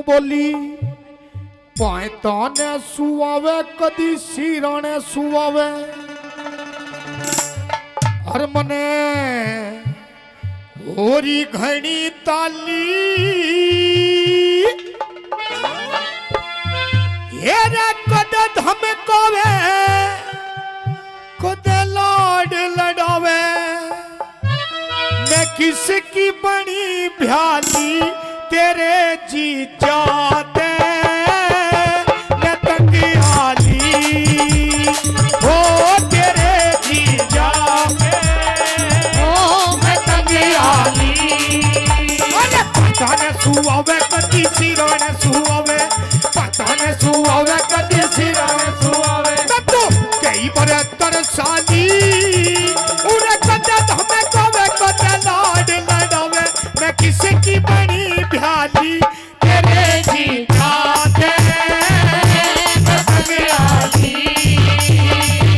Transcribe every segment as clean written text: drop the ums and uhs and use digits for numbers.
बोली पायताने सुआवे कदी सीराने सुआवे हर मने होरी घणी ताली हेरे कद धमकावे कद लाड लड़ावे मैं किसकी बनी भ्याली तेरे जी जाते मैं तंगियाली हो तेरे जी जाते हो मैं तंगियाली अरे पता न सुआवे कदी सिराने सुआवे पता न सुआवे कदी सिराने सुआवे तू कई बार तरसाली उरे कदे हमें कवे कदे लाड लड़ावे मैं किसी की बनी भ्याली तेरे जी जाते मैं तंगियाली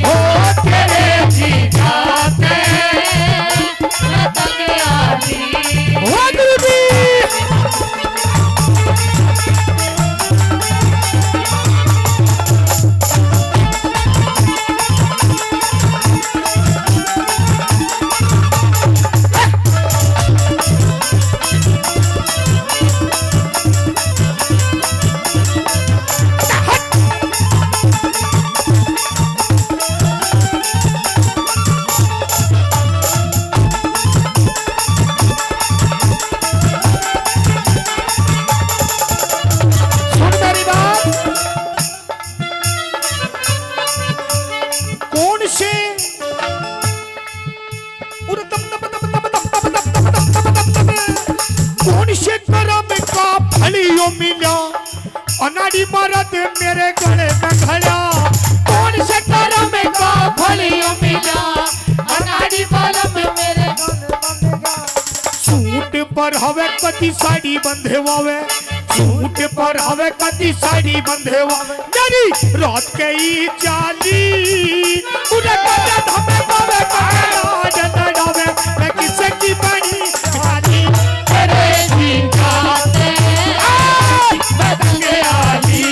हो तेरे जी जाते मैं तंगियाली हो गुरुजी अनाड़ी मरद मेरे गले में घड़ा कौन से करम का फलियों मिला अनाड़ी मरद मेरे गले में सूट पर हवे कदी साड़ी बंधे वावे सूट पर हवे कदी साड़ी बंधे वावे मेरी रात के ही चाली उड़े कदे धमे पावे लाड लड़ावे मैं किसे की बनी खाली तेरे जी जाते मैं तंगियाली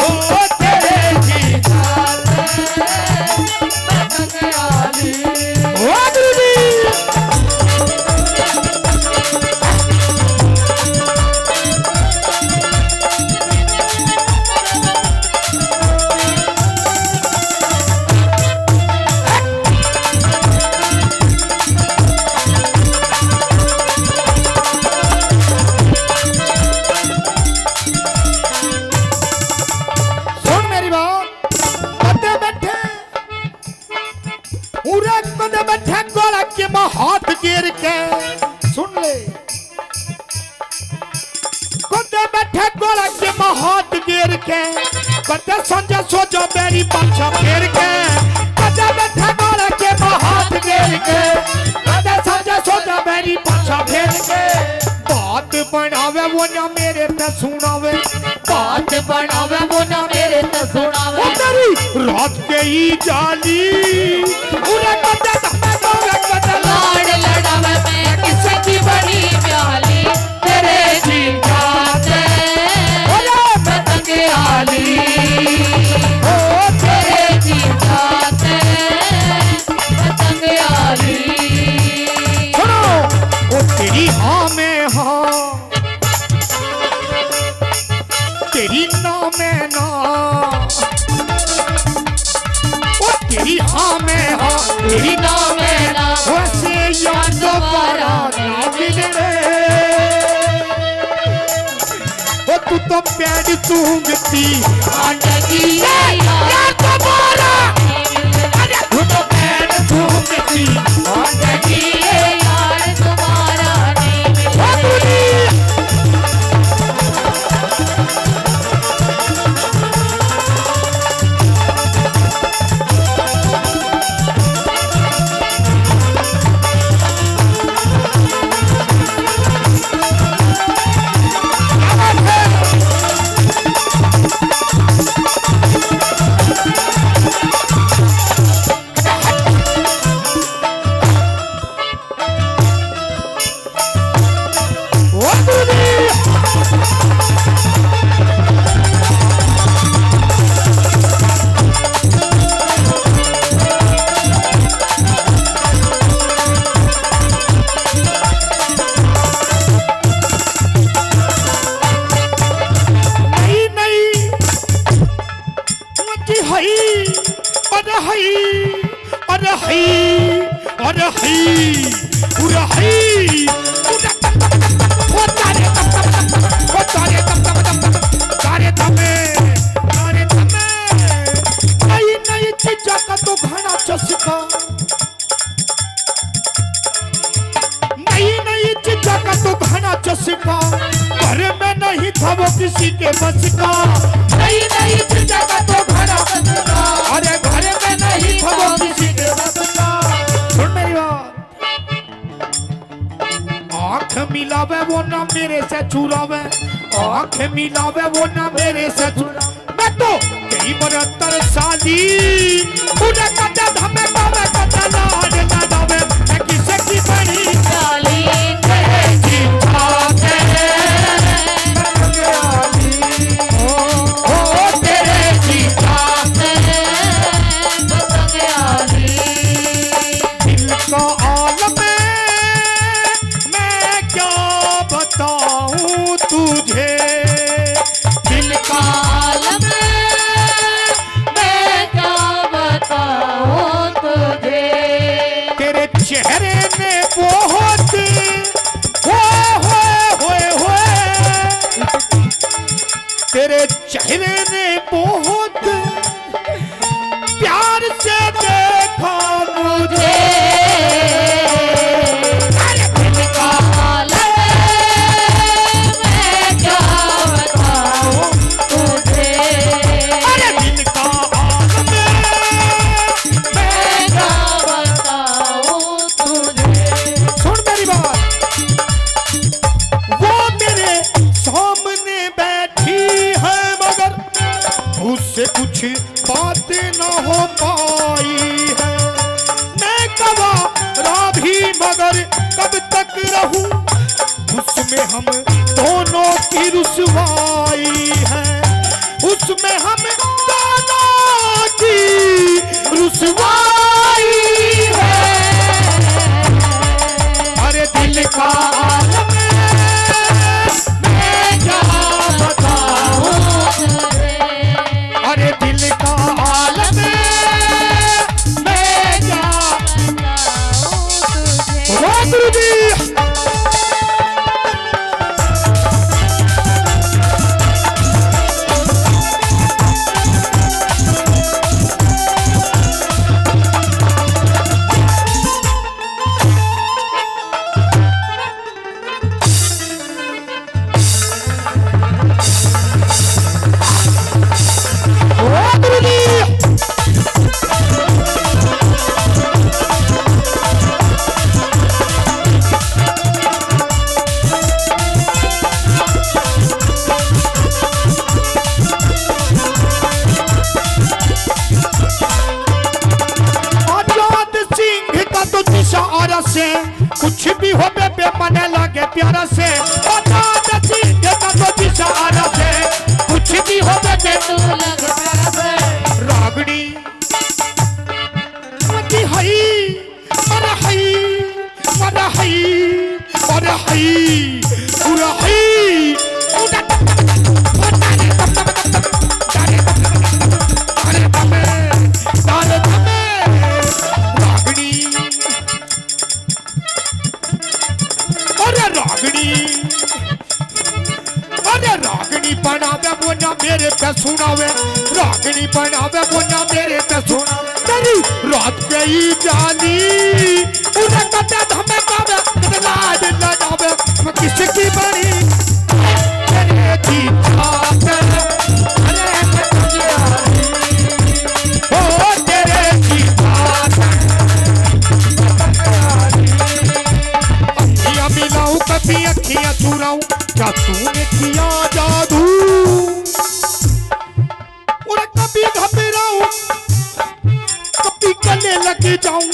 ओ तेरे जी जाते मैं तंगियाली ओ गुरुजी हाथ गिर के सुन ले कदे बैठे गोला के हाथ गिर के कदे संजय सोजो मेरी पाछा फेर के कदे बैठे गोला के हाथ गिर के कदे संजय सोजो मेरी पाछा फेर के बात बनावे वो ना मेरे पे सुनावे बात बनावे वो ना मेरे पे सुनावे तेरी रात के ही जाली उरे कदे धमे गावे कदे लाड लड़ावे मैं किसी की बड़ी प्याली तेरे जी जाते मैं तंगियाली ओ तेरे जी जाते मैं तंगियाली सुनो ओ तेरी हाँ में हाँ तेरी ना में ना ओ तेरी हाँ में हाँ तेरी ना में ना वैसे याद दोबारा ना मिले ओ तू तो पैर सूंघती आंटी याद दोबारा अरे तू तो पैर सूंघती आंटी यार दोबारा नहीं मिले हई अरे हई अरे हई पूरा हई वो तारे तमे नई नई चीजा का तो घना चस्का नई नई चीजा का तो घना चस्का घर में नहीं था वो किसी के बस का नई नई चीजा का तो घना चस्का अरे घर में नहीं था वो किसी के बस का सुन मेरी बात आँख मिलावे वो ना मेरे से चुरावे आँख मिलावे वो ना मेरे से चुरावे मैं तो कई 72 साली उन्हें कदा धमे पावे कदा लाड लगावे मैं किसे की बड़ी साली तेरे जीता तेरे ओ तेरे जीता तेरे दिल का आलम मैं क्या बताऊं तुझे दिल का आलम मैं क्या बताऊं तुझे तेरे चेहरे ने बहुत होए तेरे चेहरे ने बहुत प्यार से देखा मुझे अरे दिल का आलम मैं क्या बताऊं तुझे अरे दिल का आलम मैं क्या बताऊं तुझे सुन मेरी बात वो मेरे सामने बैठी है मगर उससे कुछ बातें न हो पाई है मैं गवारा भी मगर कब तक रहूं उसमें हम दोनों की रुसवाई है उसमें हम दोनों की रुसवाई है अरे दिल का आलम मैं क्या बताऊं अरे दिल का आलम मैं क्या बताऊं तुझे से कुछ भी हो बे मने लगे प्यारा से से कुछ भी हो बे तू लगे प्यारा से रागनी हई अरे हई अरे हई अरे हई पूरा हई रागनी बनावे वो ना मेरे पे सुनावे रागनी बनावे वो ना मेरे पे सुनावे तेरी रात गई जानी उन्हें कटे धमे पावे लाड लगावे मैं किसकी बनी तेरे जीता तेरे ओ तेरे जीता अखियां मिलाऊं कभी अखियां चुराऊं क्या तूने किया जादू और कभी घबराऊं कभी गले लगे जाऊं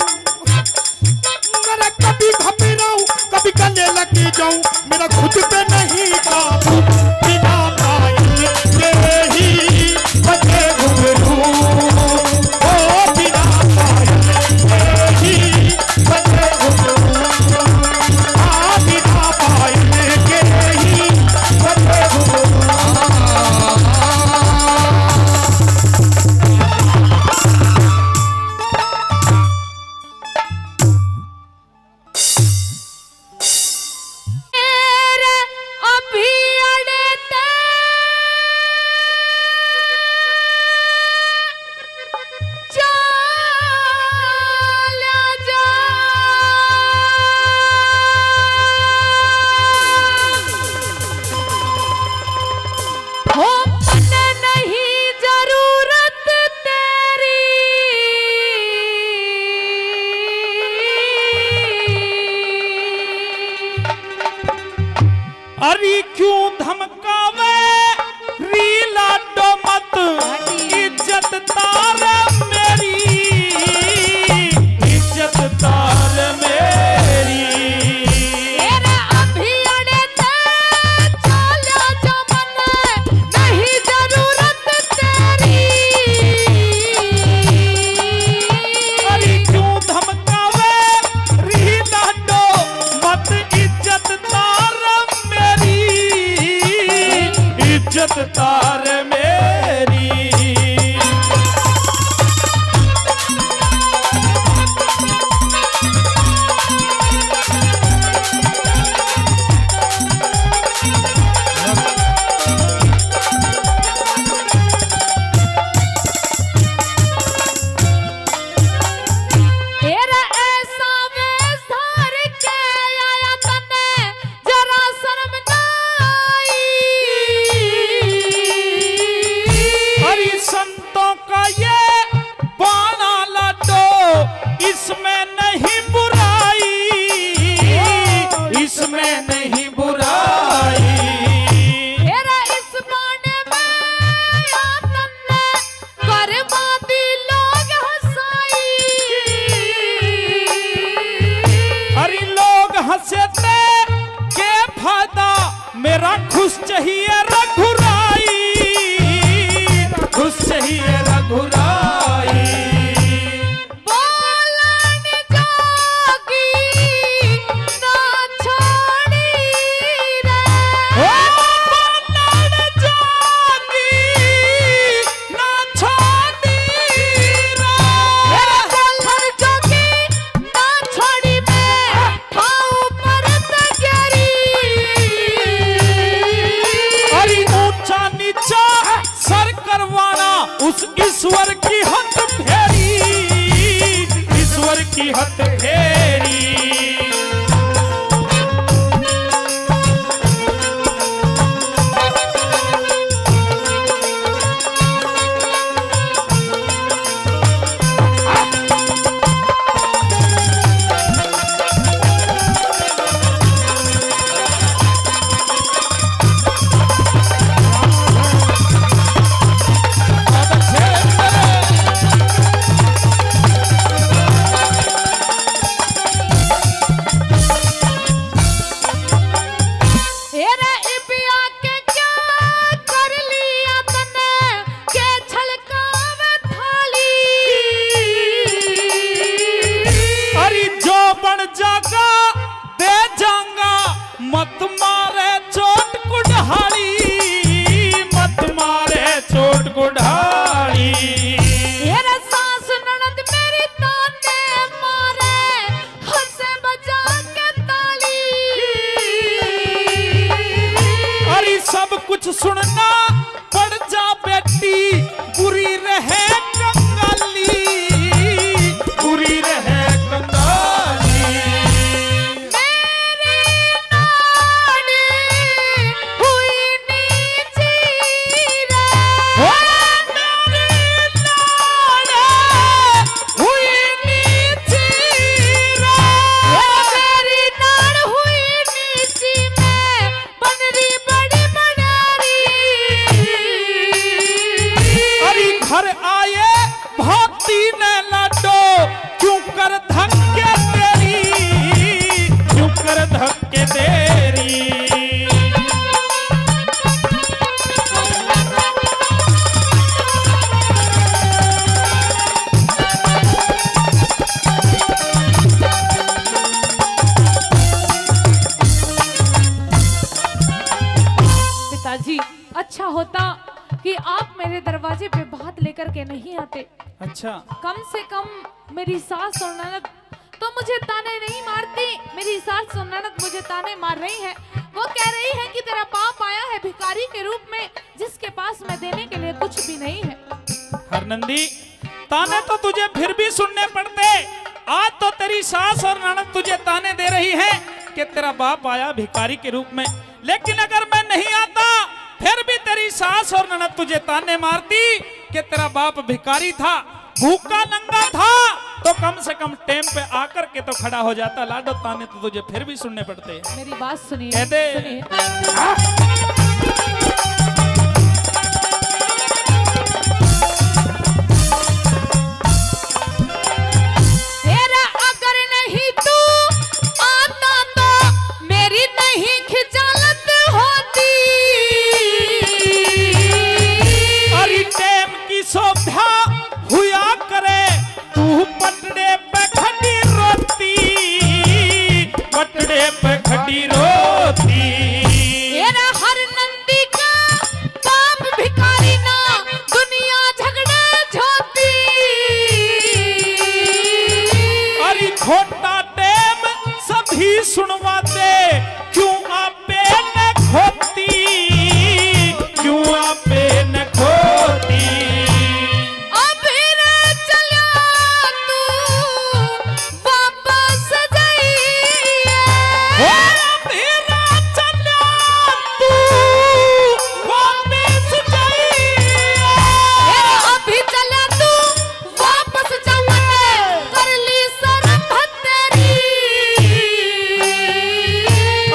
मेरा कभी घबराऊं कभी गले लगे जाऊं मेरा खुद पे नहीं काबू बिना पायल के ही बजे घुंघरू ओ बिना पायल के ही बजे घुंघरू बिना पायल के ही बजे घुंघरू अरे क्यों धमकावे रीला डो मत, इज्जत तार मेरी, इज्जत तार मेरी। अभी अड़े चलो जो मन नहीं जरूरत तेरी। अरे क्यों धमकावे रीला डो मत, इज्जत तार मेरी, इज्जत तार मेरी। तेरा ऐसा वेश धार के आया तने जरा शर्म ना आई। हरि संतों का ये बाना लड्डो, इसमें नहीं बुराई, इसमें नहीं बुराई। तेरा इस बाने में आया तने बर्बादी लोग हंसाई। हरि लोग हंसे थे के फायदा, मेरा खुश चाहिए रघुराई, खुश चाहिए रघुराई। बोलन जोगी ना छोड़ी रे। बोलन जोगी ना छोड़ी रे। बोलन जोगी ना छोड़ी मैं ठाऊ पर तगरी। अरे ऊंचा नीचा सर करवाना उस ईश्वर की हद फेरी, ईश्वर की हद फेरी। तेरे इबिया के क्या कर लिया तने के छलकावे थाली। अरे जो बन जागा दे जाऊंगा, मत मारे चोट कुढ़ाड़ी, मत मारे चोट कुढ़ाड़ी। तेरा सास ननद मेरी ताने मारे हंसे बजा के ताली। अरे सब कुछ सुनना पड़ जा बेटी, बुरी रहे कंगाली, बुरी रहे कंगाली। मेरी नानी हुई नीची रे। मेरी लाड़े हुई नीची रे। मेरी नाड़ हुई नीची में बनरी बड़ी बनारी। अरे घर आए भाती ने लाडो, क्यों कर धक्के तेरी, क्यों कर धक्के तेरी। पिताजी अच्छा होता कि आप मेरे दरवाजे पे बात लेकर के नहीं आते। अच्छा, कम से कम मेरी सास और ननद तो मुझे ताने नहीं मारती। मेरी सास और ननद मुझे ताने मार रही है। वो कह रही है कि तेरा बाप आया है भिखारी के रूप में, जिसके पास मैं देने के लिए कुछ भी नहीं है। हरनंदी, ताने तो तुझे फिर भी सुनने पड़ते। आज तो तेरी सास और ननद तुझे ताने दे रही है कि तेरा बाप आया भिखारी के रूप में, लेकिन अगर मैं नहीं आता फिर भी तेरी सास और ननद तुझे ताने मारती कि तेरा बाप भिखारी था, भूखा नंगा था, तो कम से कम टेम पे आकर के तो खड़ा हो जाता। लाडो ताने तो तुझे फिर भी सुनने पड़ते हैं। मेरी बात सुनिए, कह दे। सुनिए। तेरा अगर नहीं तू आता तो मेरी नहीं खिजालत होती। अरे टेम की शोभा हुआ करे तू पटड़े पे खड़ी रोती, पटड़े पे खड़ी रोती। तेरा हर नंदी का बाप भिखारी ना दुनिया झगड़े झोती। अरे खोटा टेम सभी सुनवाते, क्यों आपे न खोती, क्यों आपे न खोती। अभी रे चला तू वापस जाइए। ओ मेरा चला तू वापस जाइए। अभी चला तू वापस जाऊंगा कर ली शर्म तेरी।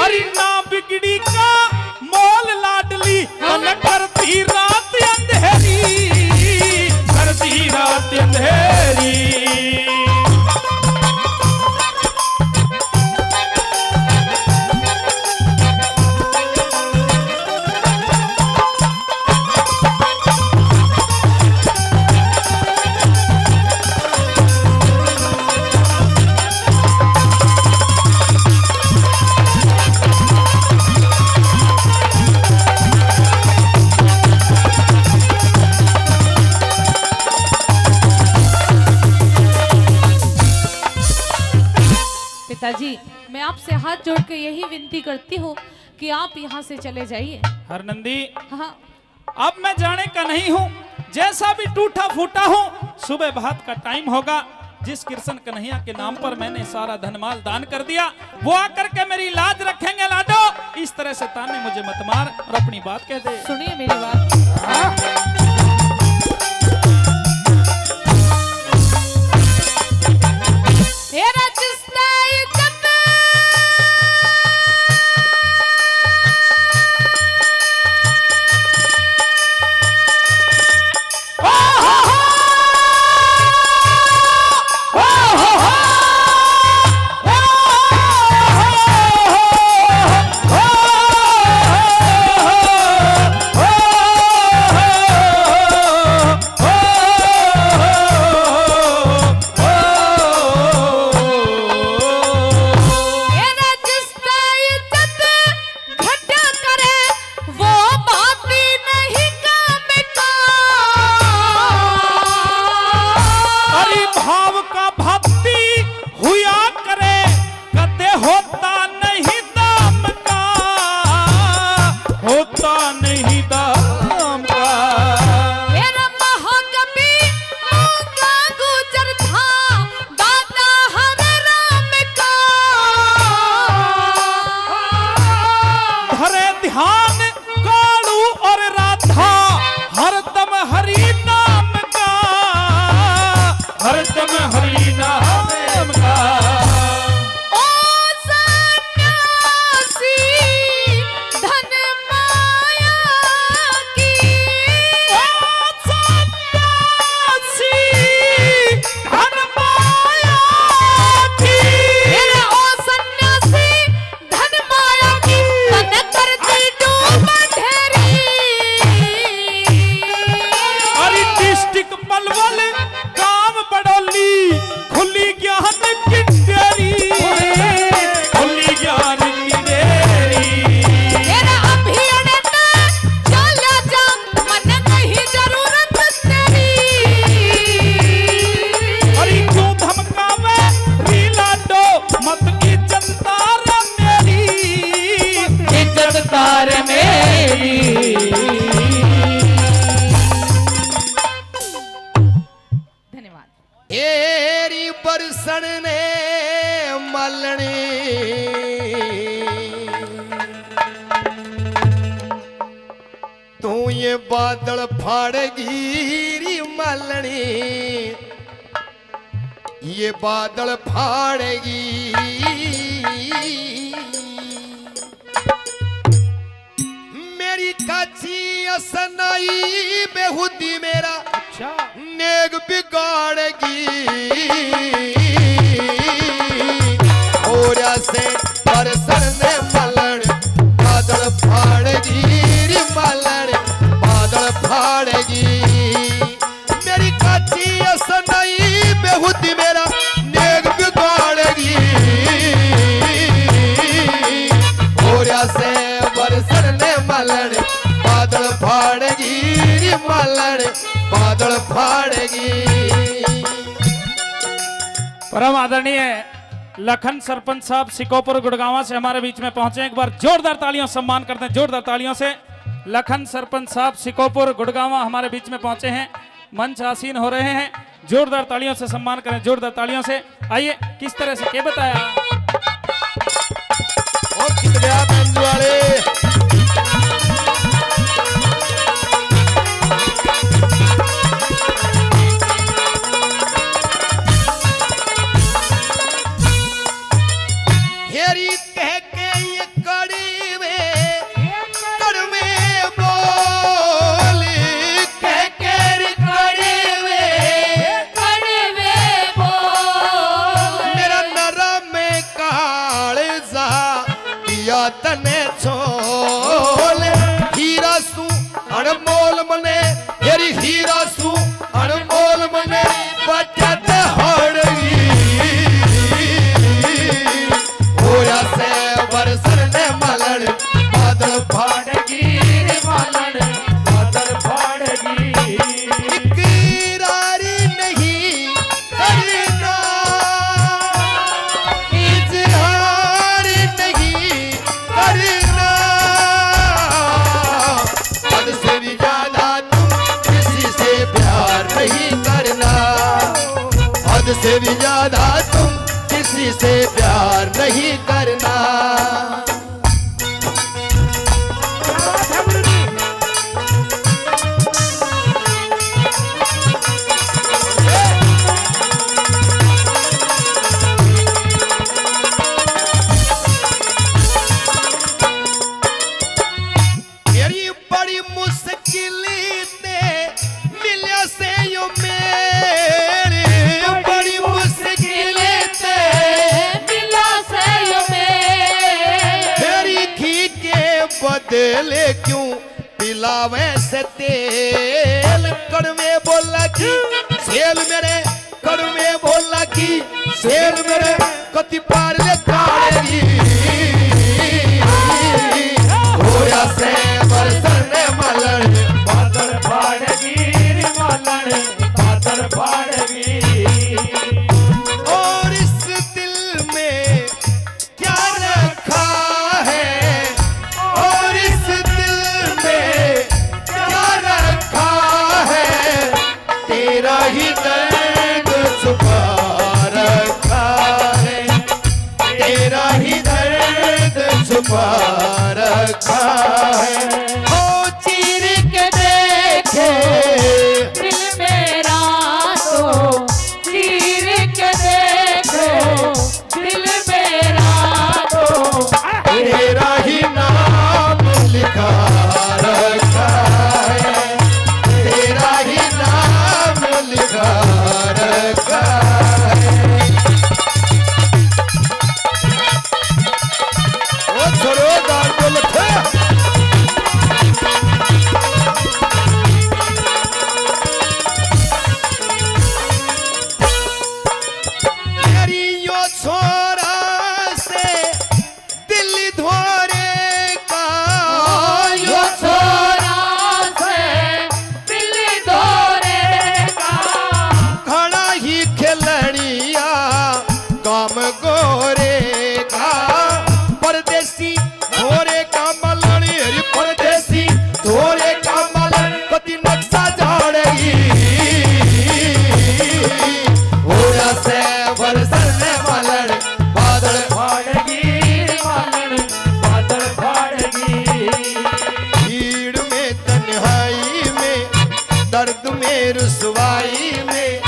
अरे ना बिगड़ी का मोल लाडली मन करती रात अंधेरी, करती रात अंधेरी। पिताजी, मैं आपसे हाथ जोड़ के यही विनती करती हूँ कि आप यहाँ से चले जाइए। हरनंदी, हाँ, अब मैं जाने का नहीं हूँ, जैसा भी टूटा फूटा हूँ। सुबह भात का टाइम होगा। जिस कृष्ण कन्हैया के नाम पर मैंने सारा धनमाल दान कर दिया, वो आकर के मेरी लाज रखेंगे। लाडो, इस तरह से ताने मुझे मत मार और अपनी बात कह दे। सुनिए मेरी बात। तेरा जिस्ता इज्जत बरसण ने मलनी तू ये बादल फाड़गी री मलनी ये बादल फाड़ेगी, मेरी काची असनाई बेहुदी मेरा अच्छा नेग बिगाड़ेगी, और से बरसर ने मलड़ बादल फाड़ेगी, रे मलड़ बादल फाड़ेगी, मेरी काची असनाई बेहुदी मेरा नेग बिगाड़ेगी, और से बरसर ने मलड़ बादल फाड़ेगी, रे मलड़ बादल फाड़ेगी। परम आदरणीय लखन सरपंच साहब सिकोपुर गुड़गांव से हमारे बीच में पहुंचे। एक बार जोरदार तालियों सम्मान करते हैं, जोरदार तालियों से। लखन सरपंच साहब सिकोपुर गुड़गांव हमारे बीच में पहुंचे हैं, मंच आसीन हो रहे हैं। जोरदार तालियों से सम्मान करें, जोरदार तालियों से। आइए किस तरह से क्या बताया और कितने आप वाले हेरी कह के ये कड़वे बोली, कह के रे कड़वे मेरा नरम में कालजा दिया तने छोल, हीरा सू अनमोल मने हेरी हीरा सू अनमोल मने बचत हड़गी, होया से बरसर ने मलड़ बादल फाड़गी, रे मलड़ बादल फाड़गी, इकरारी नहीं करना, इजहार नहीं करना, हद से भी ज्यादा तुम किसी से प्यार नहीं करना, हद से भी ज्यादा तुम किसी से प्यार नहीं करना। मेरी बड़ी मुश्किल मिले से यो मेरे, बड़ी मुश्किल बदले क्यों पिलावे से तेल, कड़वे बोला कि सेल मेरे, कड़वे बोला कि सेल मेरे कति पार ले काड़ेगी, होया से बरसर ने मलड़ बादल फाड़ेगी, रे मलड़ बादल फाड़ेगी, और इस दिल में क्या रखा है, और इस दिल में क्या रखा है, तेरा ही दर्द छुपा रखा है, तेरा ही दर्द छुपा रखा है, ओ चीर के देखे दिल मेरा तो चीर के देखो, दिल मेरा तो तेरा ही नाम लिखा रखा है, तेरा ही नाम लिखा रखा है। ओ छोड़ो गाल को लखे, तेरी यो छोरा से दिल धोरे का, यो छोरा से दिल दौरे का, खड़ा ही खिलड़िया काम गोरे का, परदेसी धोरे का मलड़, परदेसी धोरे का मलड़ कति नक्शा झाड़ेगी, होया से बरसर ने मलड़ बादल फाड़ेगी, मलड़ बादल फाड़ेगी, भीड़ में तन्हाई में दर्द में रुसवाई में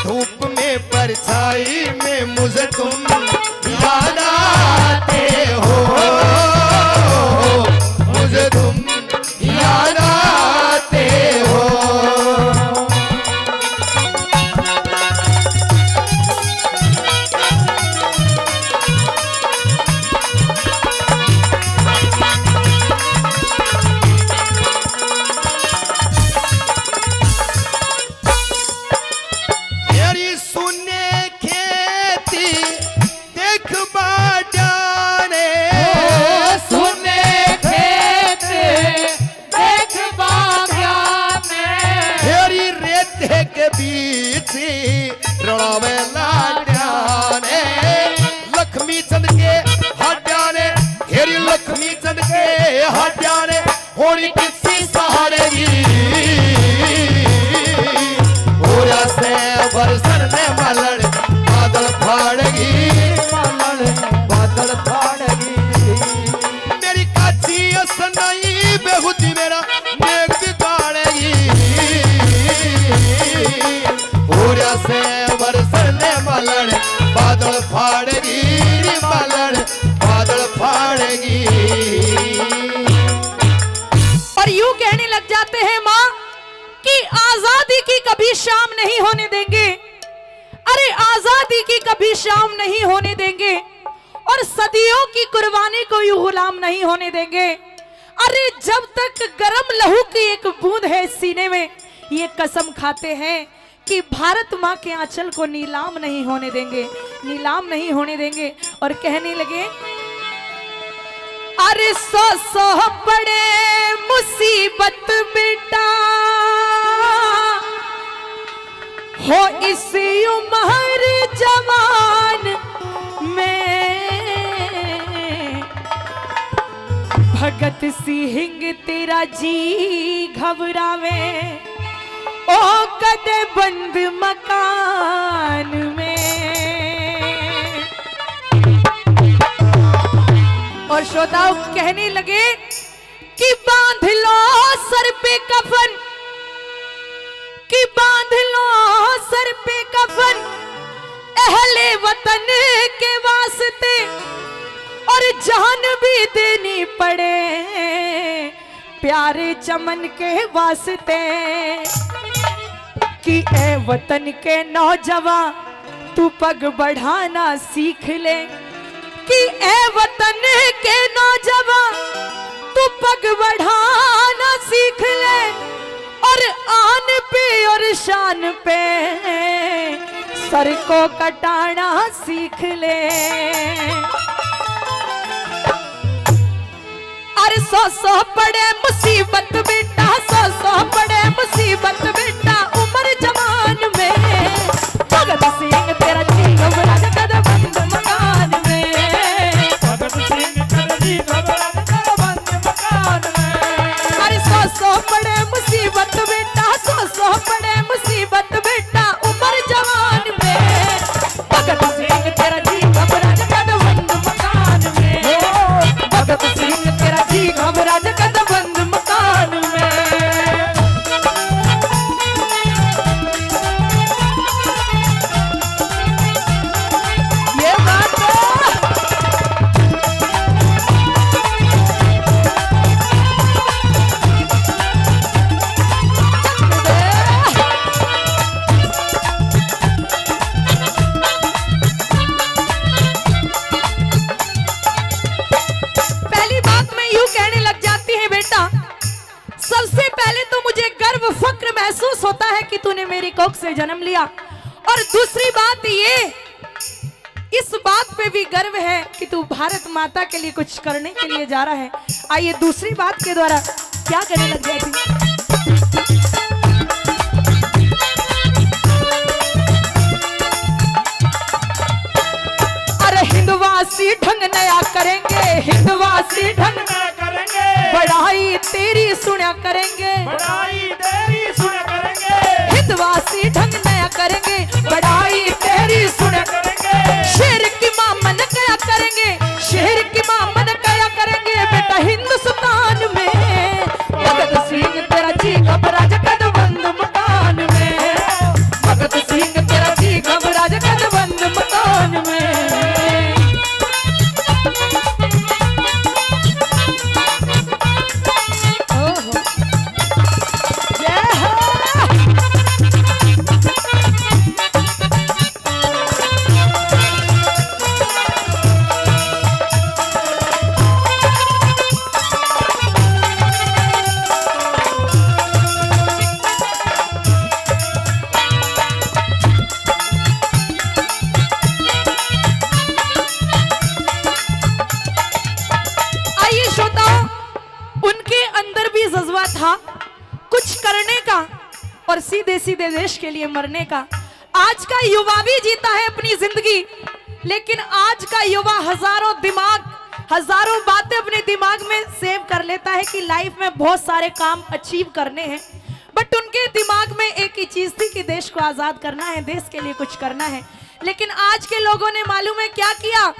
धूप में पर परछाई में मुझे तुम याद आते हो, मुझे तुम याद आते हो। मेरी सुने खेती देख बाजाने, सुने खेत देख बागाने, मेरी रेते के बीच रड़ावे लाड्याने, लक्ष्मी चंद के हड्याने, हेरी लक्ष्मी चंद के हड्याने, होनी किसी सहारे की होया से बरसन में मलड़ बादल फाड़गी, बादल फाड़गी, मेरी काची असनाई बेहुदी मेरा मेघ बिगाड़ेगी, होया से बरसन में मलड़ बादल फाड़गी, मलड़ बादल फाड़गी। और यूं कहने लग जाते हैं माँ कि आजादी की कभी शाम नहीं होने देंगे, अरे आजादी की कभी शाम नहीं होने देंगे, और सदियों की कुर्बानी को यूं गुलाम नहीं होने देंगे। अरे जब तक गरम लहू की एक बूंद है सीने में, ये कसम खाते हैं कि भारत माँ के आंचल को नीलाम नहीं होने देंगे, नीलाम नहीं होने देंगे। और कहने लगे अरे सौ पड़े मुसीबत बेटा हो इसी उम्र जवान में, भगत सिंह तेरा जी घबरावे ओ कदे बंद मकान में। और श्रोताओ कहने लगे कि बांध लो सर पे कफन, कि बांध लो सर पे कफन अहले वतन के वास्ते, और जान भी देनी पड़े प्यारे चमन के वास्ते, कि ए वतन के नौजवान तू पग बढ़ाना सीख ले, कि ए वतन के नौजवान तू पग बढ़ाना सीख ले, और आन पे और शान पे सर को कटाना सीख ले। अरे सौ पड़े मुसीबत बेटा, सौ पड़े मुसीबत बेटा उम्र जवान में, भगत सिंह तेरा जी घबरा कद बंद मकान में, भगत सिंह तेरा जी घबरा कद बंद मकान में। अरे सौ पड़े मुसीबत बेटा, सौ पड़े मुसीबत बेटा उम्र जवान में, भगत सिंह तेरा जी घबरा कद बंद मकान में, भगत सिंह तेरा जी घबरा कद बंद मकान में। ये बात पहली बात मैं यूं कहने लग जाती है बेटा, सबसे पहले तो मुझे गर्व फक्र महसूस होता है कि तूने मेरी कोख से जन्म लिया, और दूसरी बात ये इस बात पे भी गर्व है कि तू भारत माता के लिए कुछ करने के लिए जा रहा है। आइए दूसरी बात के द्वारा क्या करने लग जाती। अरे हिंदवासी ढंग नया करेंगे, हिंदवासी ढंग नया करेंगे, बढ़ाई तेरी सुना करेंगे, बढ़ाई तेरी सुना करेंगे, हिंदवासी ढंग नया करेंगे, बढ़ाई तेरी सुना करेंगे, शेर की मां मन कया करेंगे, शेर की मां मन कया करेंगे बेटा हिंदुस्तान में, भगत सिंह तेरा जी घबरा कद बंद मकान में, भगत सिंह तेरा जी घबरा कद ही जज्बा था कुछ करने का और सीधे सीधे देश के लिए मरने का। आज का युवा भी जीता है अपनी जिंदगी, लेकिन आज का युवा हजारों बातें अपने दिमाग में सेव कर लेता है कि लाइफ में बहुत सारे काम अचीव करने हैं, बट उनके दिमाग में एक ही चीज थी कि देश को आजाद करना है, देश के लिए कुछ करना है। लेकिन आज के लोगों ने मालूम है क्या किया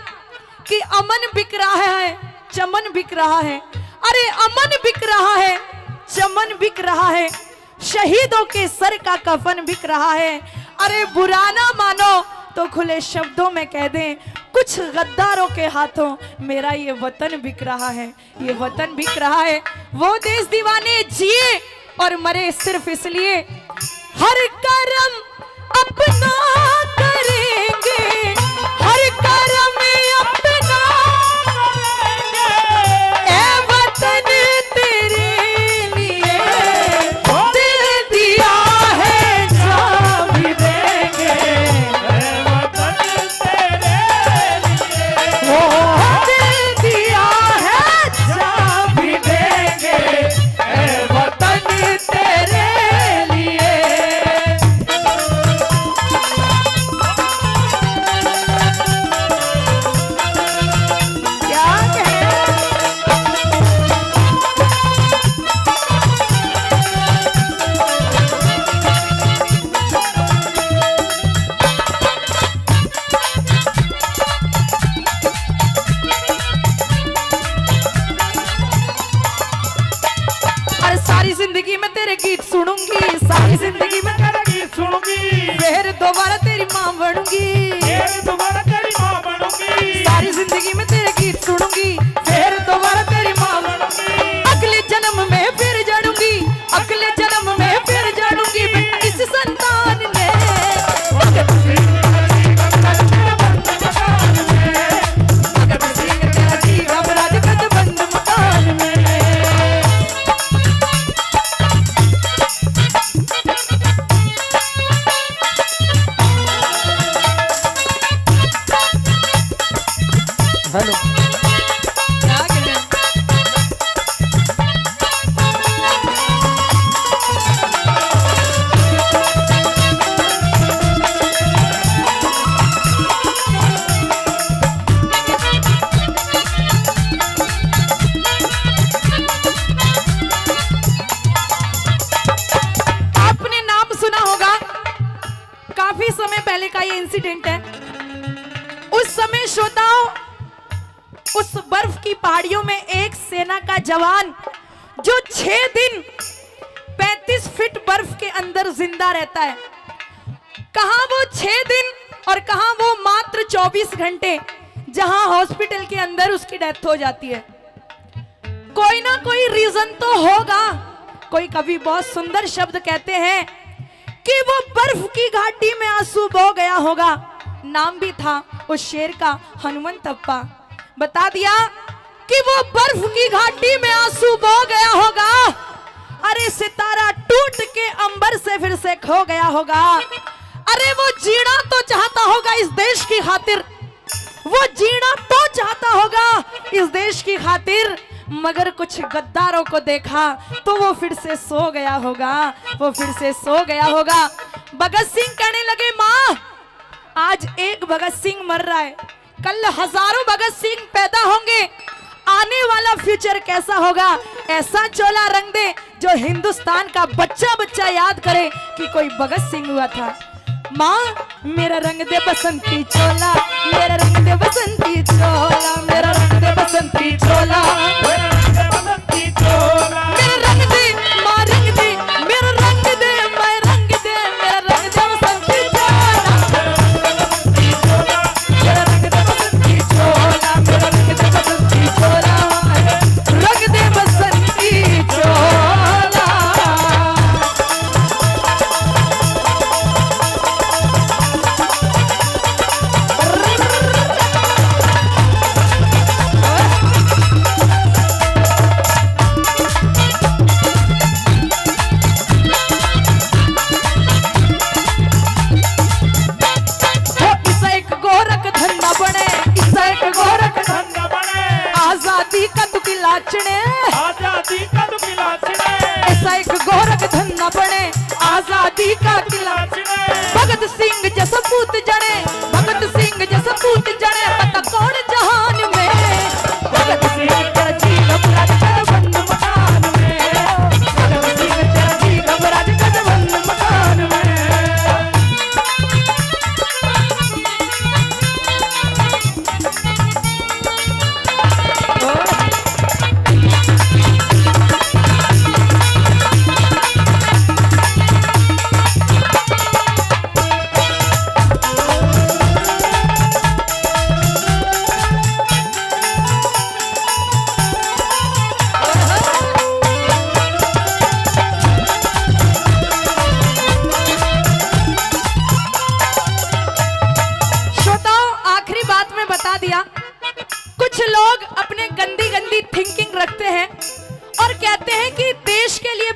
कि अमन बिक रहा है, चमन बिक रहा है। अरे अमन बिक रहा है, चमन बिक रहा है, शहीदों के सर का कफन बिक रहा है। अरे बुरा ना मानो तो खुले शब्दों में कह दें, कुछ गद्दारों के हाथों मेरा ये वतन बिक रहा है, ये वतन बिक रहा है। वो देश दीवाने जिए और मरे सिर्फ इसलिए, हर कर्म अपना करेंगे, हर कर्म अपना करेंगे, ए वतन तेरे लिए दिल दिया है, जान भी देंगे, ए वतन तेरे लिए, ओ दिल दिया है, जान भी देंगे, ए वतन तेरे लिए। क्या कहे? अरे सारी जिंदगी में तेरे गीत सुनूंगी, सारी जिंदगी में तेरे गीत सुनूंगी, फिर दोबारा तेरी माँ बनूंगी, फिर दोबारा तेरी माँ बनूंगी, सारी जिंदगी में तेरे गीत सुनूंगी, फिर दोबारा तेरी माँ बनूंगी, अगले जन्म में फिर जानूंगी, अगले जन्म में फिर जानूंगी, बेटा इस संतान ने भगत सिंह तेरा जीवन राजगद बंद मकान में। हेलो क्या कह रहे हैं? आपने नाम सुना होगा, काफी समय पहले का ये इंसिडेंट है। उस समय श्रोताओं, उस बर्फ की पहाड़ियों में एक सेना का जवान जो 6 दिन 35 फीट बर्फ के अंदर जिंदा रहता है। कहां वो 6 दिन और कहां वो मात्र 24 घंटे, जहां हॉस्पिटल के अंदर उसकी डेथ हो जाती है। कोई ना कोई रीजन तो होगा। कोई कवि बहुत सुंदर शब्द कहते हैं कि वो बर्फ की घाटी में आंसू बह गया होगा। नाम भी था उस शेर का हनुमंतप्पा। बता दिया कि वो बर्फ की घाटी में आंसू बह गया होगा। अरे सितारा टूट के अंबर से फिर से खो गया होगा। अरे वो जीना तो चाहता होगा इस देश की खातिर, वो जीना तो चाहता होगा इस देश की खातिर, मगर कुछ गद्दारों को देखा तो वो फिर से सो गया होगा, वो फिर से सो गया होगा। भगत सिंह कहने लगे, माँ आज एक भगत सिंह मर रहा है, कल हजारों भगत सिंह पैदा होंगे, आने वाला फ्यूचर कैसा होगा। ऐसा चोला रंग दे जो हिंदुस्तान का बच्चा बच्चा याद करे कि कोई भगत सिंह हुआ था। माँ मेरा रंग दे बसंती चोला, मेरा रंग दे बसंती चोला, मेरा रंग दे बसंती चोला, मेरा रंग दे बसंती चोला, मेरा रंग दे माँ रंग दे, मेरा रंग दे मैं रंग दे, मेरा रंग दे बसंती चोला, मेरा रंग दे बसंती चोला, मेरा रंग दे बसंती चोला, रंग दे बसंती चोला।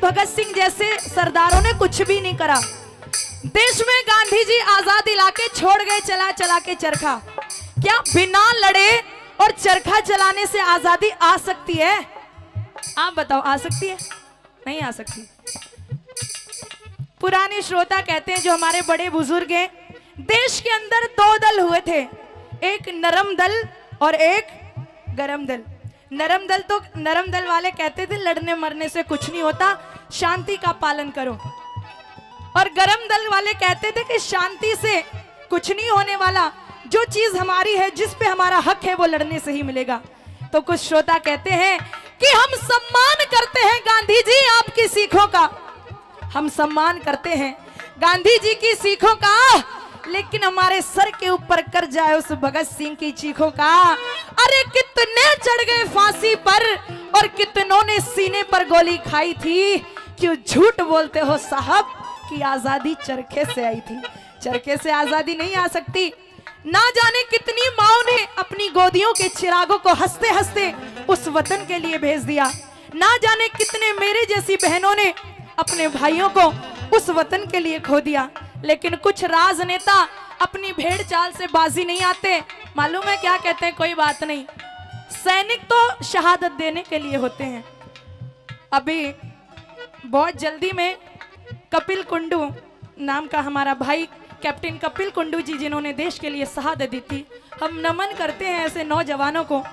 भगत सिंह जैसे सरदारों ने कुछ भी नहीं करा। देश में गांधी जी आजादी लाके छोड़ गए, चला चला के चरखा। क्या बिना लड़े और चरखा चलाने से आजादी आ सकती है? आप बताओ, आ सकती है? नहीं आ सकती। पुराने श्रोता कहते हैं, जो हमारे बड़े बुजुर्ग हैं, देश के अंदर दो दल हुए थे, एक नरम दल और एक गरम दल। नरम दल वाले कहते थे लड़ने मरने से कुछ नहीं होता, शांति का पालन करो। और गरम दल वाले कहते थे कि शांति से कुछ नहीं होने वाला, जो चीज हमारी है, जिस पे हमारा हक है, वो लड़ने से ही मिलेगा। तो कुछ श्रोता कहते हैं कि हम सम्मान करते हैं गांधी जी आपकी सीखों का, हम सम्मान करते हैं गांधी जी की सीखों का, लेकिन हमारे सर के ऊपर कर जाए उस भगत सिंह की चीखों का। अरे कितने चढ़ गए फांसी पर और कितनों ने सीने पर गोली खाई थी। क्यों झूठ बोलते हो साहब कि आजादी चरखे से आई थी? चरखे से आजादी नहीं आ सकती। ना जाने कितनी माओ ने अपनी गोदियों के चिरागों को हंसते हंसते उस वतन के लिए भेज दिया। ना जाने कितने मेरे जैसी बहनों ने अपने भाइयों को उस वतन के लिए खो दिया। लेकिन कुछ राजनेता अपनी भेड़ चाल से बाजी नहीं आते। मालूम है क्या कहते हैं? कोई बात नहीं, सैनिक तो शहादत देने के लिए होते हैं। अभी बहुत जल्दी में कपिल कुंडू नाम का हमारा भाई, कैप्टन कपिल कुंडू जी, जिन्होंने देश के लिए शहादत दी थी, हम नमन करते हैं ऐसे नौजवानों को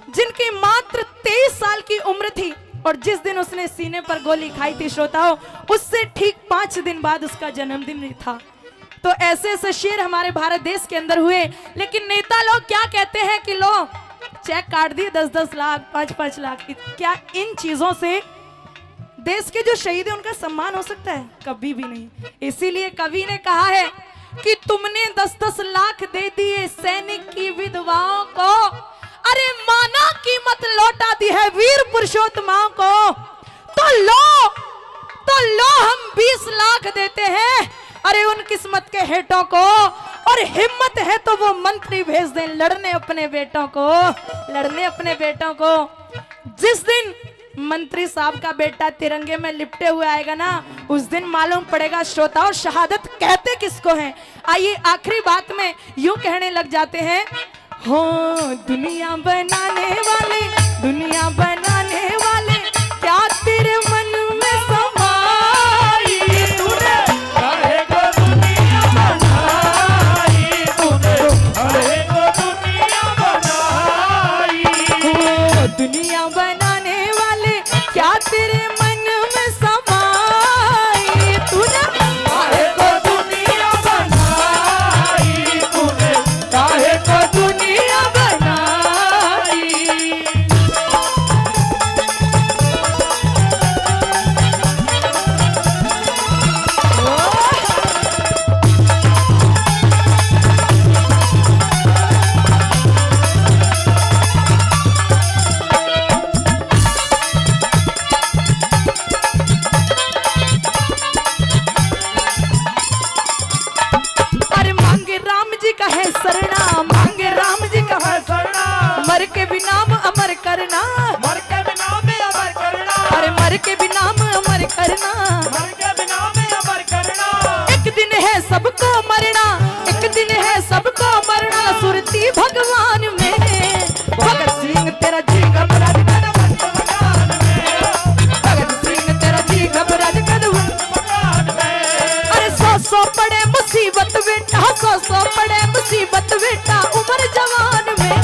जिनकी मात्र 23 साल की उम्र थी और जिस दिन उसने सीने पर गोली खाई थी श्रोताओं, उससे ठीक 5 दिन बाद उसका जन्मदिन था। तो ऐसे ऐसे शेर हमारे भारत देश के अंदर हुए। लेकिन नेता लोग क्या कहते हैं कि लो चेक काट दिए 10-10 लाख 5-5 लाख। क्या इन चीजों से देश के जो शहीद है उनका सम्मान हो सकता है? कभी भी नहीं। इसीलिए कवि ने कहा है कि तुमने 10-10 लाख दे दिए सैनिक की विधवाओं को, अरे माना कीमत लौटा दी है वीर पुरुषोत्तमाओं को। तो लो हम 20 लाख देते हैं, अरे उन किस्मत के हेटों को। और हिम्मत है तो वो मंत्री भेज दें लड़ने अपने बेटों को, लड़ने अपने बेटों को। जिस दिन मंत्री साहब का बेटा तिरंगे में लिपटे हुए आएगा ना, उस दिन मालूम पड़ेगा श्रोताओं शहादत कहते किसको हैं। आइए आखिरी बात में यूं कहने लग जाते हैं, हो दुनिया बनाने वाले, दुनिया बनाने वाले, क्या तेरे मन में समाई तूने, काहे को दुनिया बनाई तूने, काहे को दुनिया बनाई। हो दुनिया बनाने वाले, क्या तेरे मन में समाई तूने, काहे को दुनिया बनाई तूने, काहे को दुनिया बनाई। अरे मांगे राम जी का है शरणा, मांगे राम जी का है सरना मर के भी नाम अमर करना, मर के बिना में अमर करना, अरे मर के भी नाम अमर करना। मर के बिना में अमर करना। एक दिन है सबको मरना, एक दिन है सबको मरना, सुरती भगवान में भगत सिंह तेरा जी घबरा कर मकान में, भगत सिंह तेरा जी घबरा कर मकान में। अरे 100 पड़े मुसीबत बेटा, 100 पड़े मुसीबत बेटा, उम्र जवान में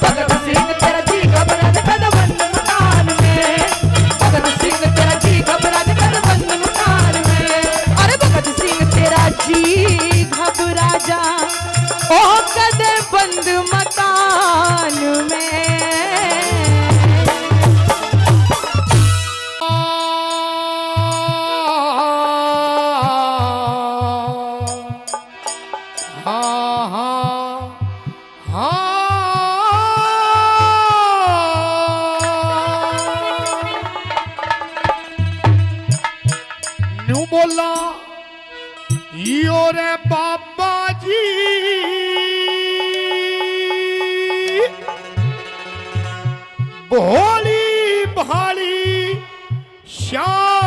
भगत सिंह तेरा जी घबरा कर मकान में, भगत सिंह तेरा जी घबरा कर मकान में। अरे भगत सिंह तेरा जी घबरा जा ओ कदे बंद मकान में। न्यू बोला यो रे बाबा जी, भोली भाली श्याम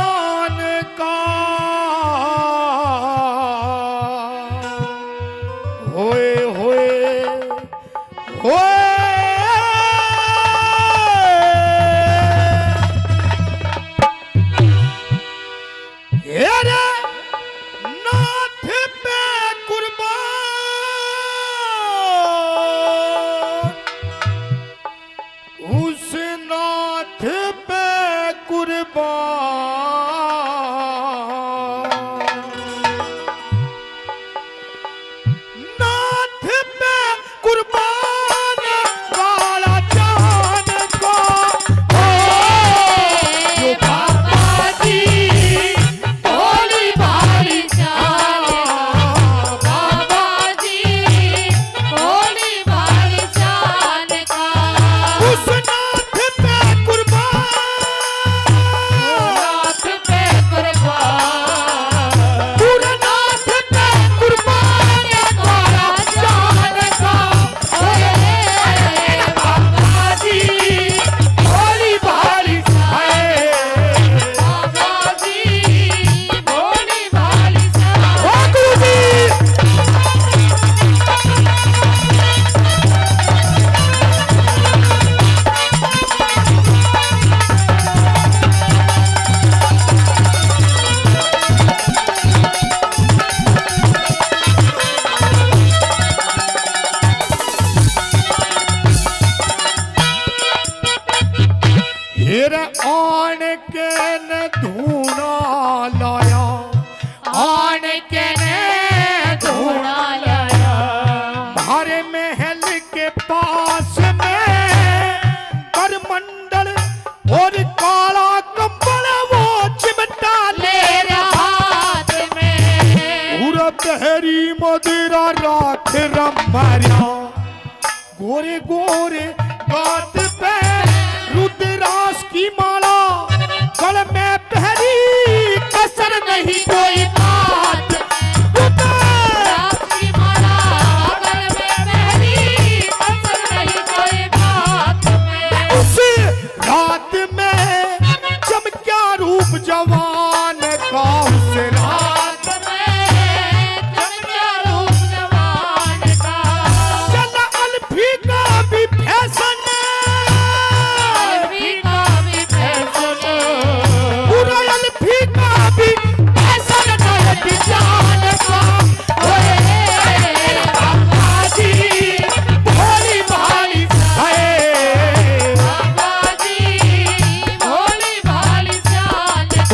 आन के न धूना लाया, आन के ने धूना लाया, हमारे महल के पास में करमंडल और काला कंबल वो चिमटा ले रहा हाथ में, पूरा बहरी मदिरा राख रमाया, गोरे गोरे गात पे रुद्रास की माला, गल में बहरी कसर नहीं कोई बात, रुद्रास की माला गल में बहरी कसर नहीं कोई बात में। उस रात में चमक्या रूप जवान का, उस रात में चमक्या रूप जवान का, चला अल्फी का भी फैशन, अल्फी का भी फैशन, पूरा अल्फी का भी फैशन नयत जान का, ओए बाबा जी भोली भाली है, बाबा जी भोली भाली जान का।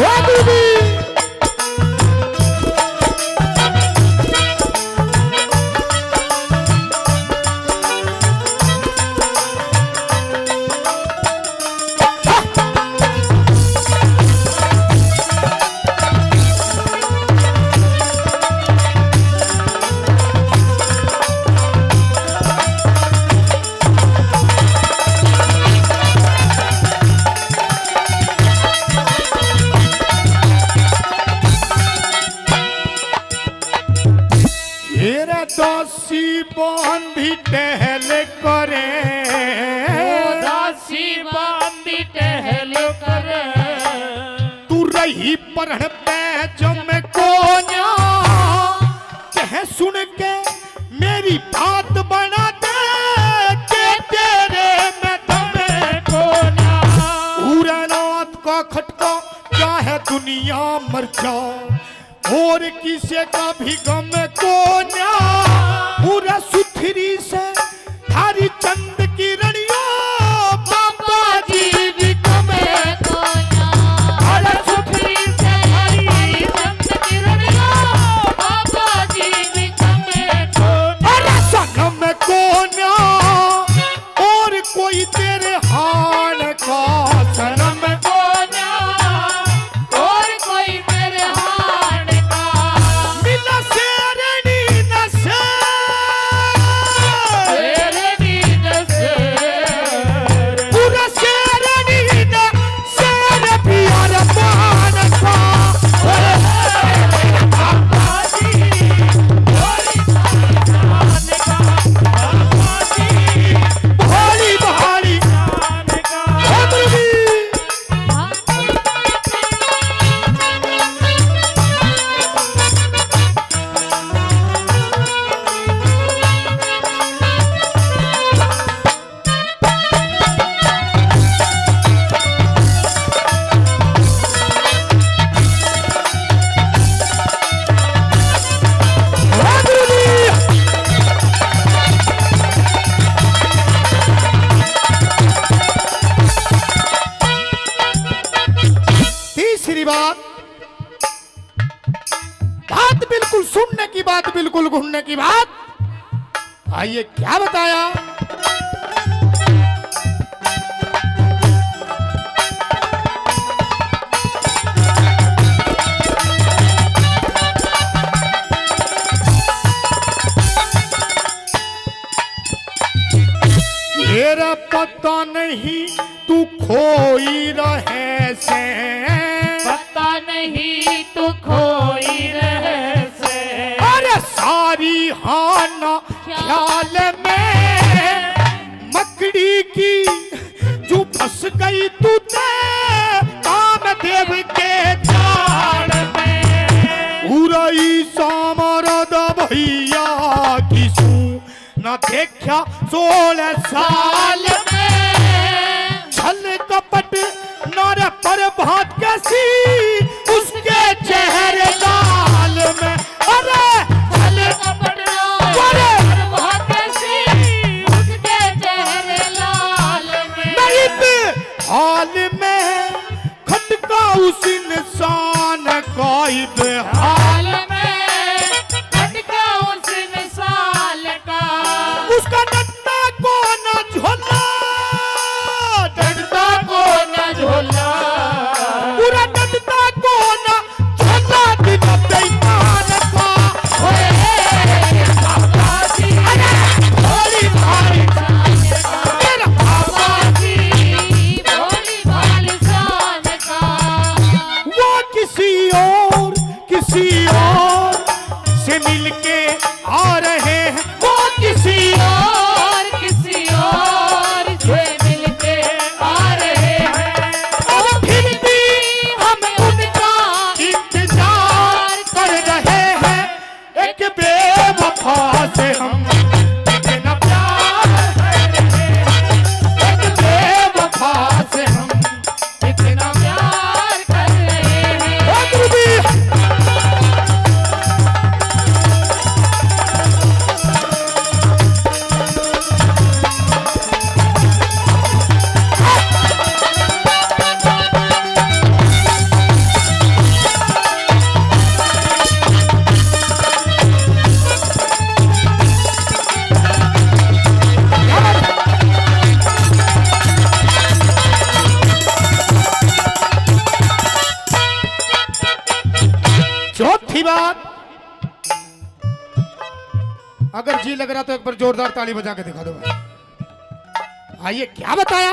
हेरा दासी बांधी टहल करे, दासी बांधी टहल करे, तू रही पढ़ पे जम कोन्या, कह सुन के मेरी बात बना दे, के तेरे में दमे कोन्या, पूरा नाथ का खटका चाहे दुनिया मर जाओ, और किसे का भी गम कोन्या, पूरा सुथरी से थारी चंद की रड़िया, बाबा जी भी गम कोन्या, अरे सुथरी से थारी चंद की रड़िया, बाबा जी भी गम कोन्या, अरे सगम कोन्या, और कोई तेरे हान का सनम कोन्या, और कोई तेरे हान का, मिला शेरनी नशे, शेरनी नशे, पूरा शेरनी नशे प्यार मान का, बाबा जी भोली भाली जान का, बाबा जी भोली भाली जान का। तीसरी बात, बात बिल्कुल सुनने की बात, बिल्कुल घूमने की बात, आइए क्या बताया। मेरा पता नहीं तू खोई रहे से, पता नहीं तू खोई रहे से, अरे सारी हाना ख्याल में मकड़ी की जो फंस गई तू कामदेव के जाल में, पूरा ईसा मरद भैया की सू न देखा 16 साल में, छल कपट नर पर भात कैसी उसके चेहरे लाल में, अरे छल कपट नर पर भात कैसी उसके चेहरे लाल में, नहीं हाल में उस इंसान का हाल में भटका उस मिसाल का, उसका डंडा को न झोला, डरता को न झोला, पूरा डंडा को न झोला दिन बेईमान का। भोली भाली मेरा भोली भाली शान का, वो किसी और से मिलके आ रहे हैं, वो किसी और किसी और से मिलके आ रहे हैं, और फिर भी हम उनका इंतजार कर रहे हैं। एक बेवफा से हम इतना प्यार कर रहे हैं, एक बेवफा से हम इतना प्यार कर रहे हैं। ओ गुरुजी, चौथी बात, अगर जी लग रहा तो एक बार जोरदार ताली बजा के दिखा दो भाई। आइए, क्या बताया?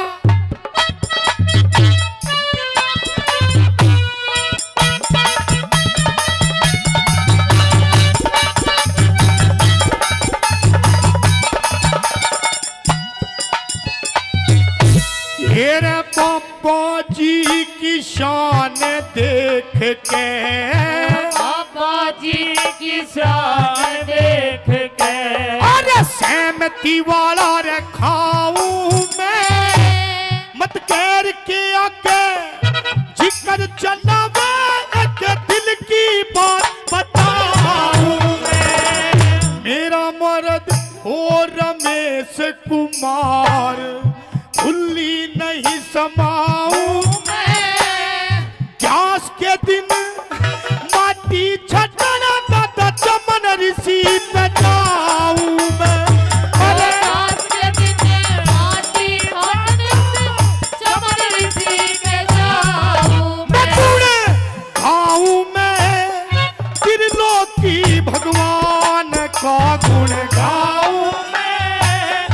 मेरे पापा जी की शान देख के, पापा जी की शान देख के, अरे सहमति वाला रखाऊं मैं, मत कर के आके जिक्र चला मैं, एक दिल की बात बताऊं मैं। मेरा मर्द हो रमेश कुमार, भुल्ली नहीं समाऊं मैं, ग्यास के दिन माटी छटना का चमन ऋषि पे जाऊं मैं। अरे आज के दिन माटी खाने से चमन ऋषि के जाऊं मैं मैं, गुण गाऊं मैं, त्रिलोकी भगवान का गुण गाऊं मैं,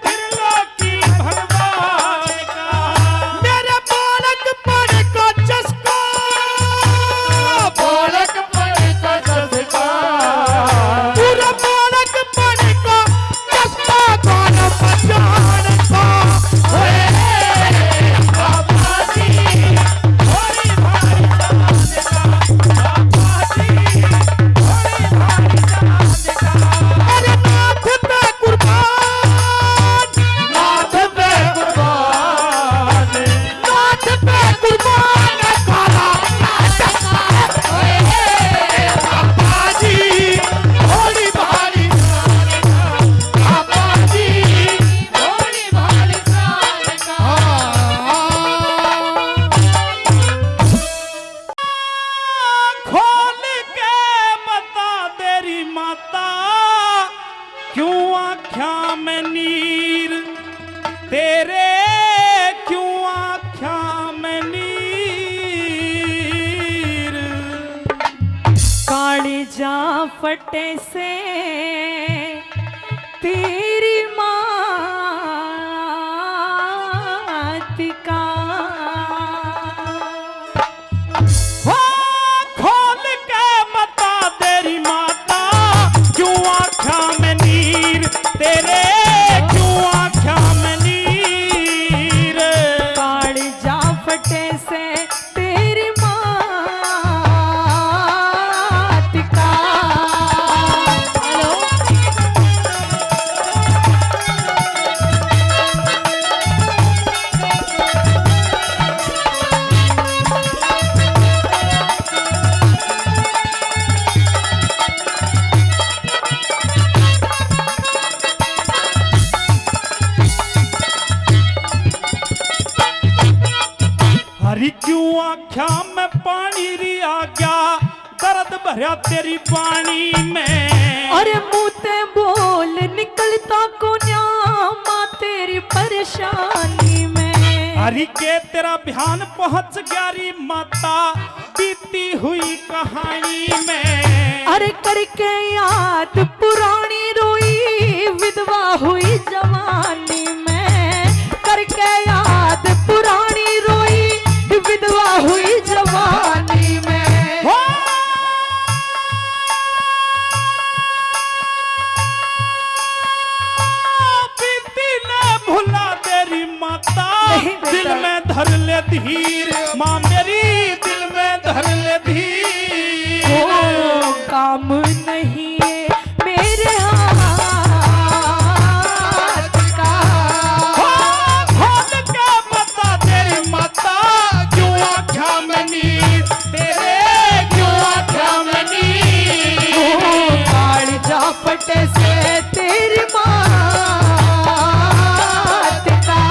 त्रिलोकी भगवान का। मेरे बालक पर का चस्का, बालक पर का चस्का, पूरा बालक पर का चस्का, गान बजान का। बाबा जी भोली भाली शान का, बाबा जी भोली भाली शान का, अरे नाथ पे कुर्बान, नाथ पे कुर्बान, नाथ पे कुर्बान काला बाबा जी भोली भाली, बाबा जी भोली भाली शान का। खोल के बता तेरी माता, क्यों आँखा में नीर तेरे, क्यों आँखा में नीर। काली जा फटे से तेरी मात का, हो खोल के बता तेरी माता, क्यों आँखा में नीर तेरे, क्यों आँखा में नीर। काली जा फटे से तेरी मात का। हेलो, आँख्या में पानी री आ गया, दर्द भरा तेरी पानी में। अरे मुँह ते बोल निकलता को न्यामा तेरी परेशानी में। हरि के तेरा ध्यान पहुंच गया री माता बीती हुई कहानी में। अरे करके याद पुरानी रोई विधवा हुई जवानी में। करके याद पुरानी रोई विधवा हुई जवानी में। हो! बीती न भुला तेरी माता, नहीं बेटा। दिल में धर ले धीर माँ मेरी, दिल में धर ले धीर। ओ काम नहीं है मेरे हाथ का। खोल के बता तेरी माता, क्यों आँखा में नीर तेरे, क्यों आँखा में नीर। ओ काल जा पटे से तेरी मात का।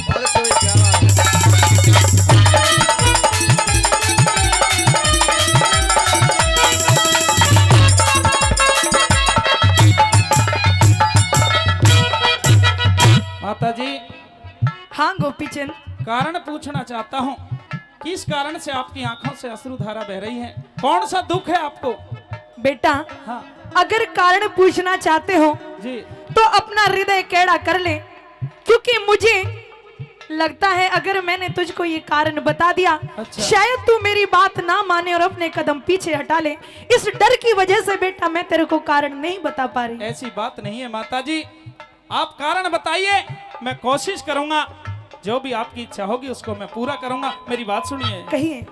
बहुत सही, क्या बात है। माता जी, हाँ गोपीचंद, कारण पूछना चाहता हूँ, किस कारण से आपकी आंखों से अश्रुधारा बह रही है? कौन सा दुख है आपको? बेटा हाँ अगर कारण पूछना चाहते हो जी। तो अपना हृदय कैड़ा कर ले, क्योंकि मुझे लगता है अगर मैंने तुझको ये कारण बता दिया, अच्छा। शायद तू मेरी बात ना माने और अपने कदम पीछे हटा ले। इस डर की वजह से बेटा मैं तेरे को कारण नहीं बता पा रही। ऐसी बात नहीं है माता जी, आप कारण बताइए, मैं कोशिश करूंगा, जो भी आपकी इच्छा होगी उसको मैं पूरा करूंगा। मेरी बात सुनिए। कहिए।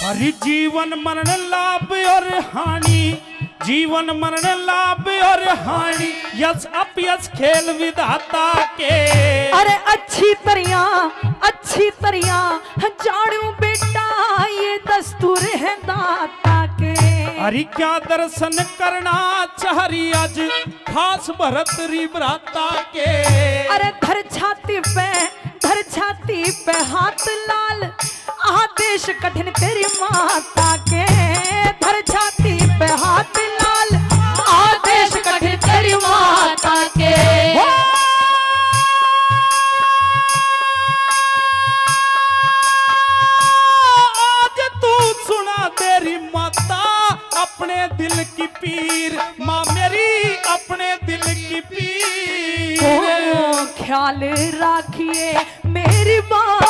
हरि जीवन मरण लाभ और हानि, जीवन मरण लाभ और हानि, यश अपयश खेल विधाता के। अरे अच्छी तरिया जाड़ू बेटा ये दस्तूर है दाता के। हरि क्या दर्शन करना चाहरी आज, खास भरत री भ्राता के। अरे धर छाती पे हाथ लाल, आदेश कठिन तेरी माता के। धर छाती पे हाथ लाल, आदेश कठिन तेरी माता के। आज तू सुना तेरी माता अपने दिल की पीर, माँ मेरी अपने दिल की पीर। ओ ख्याल राखिए मेरी बात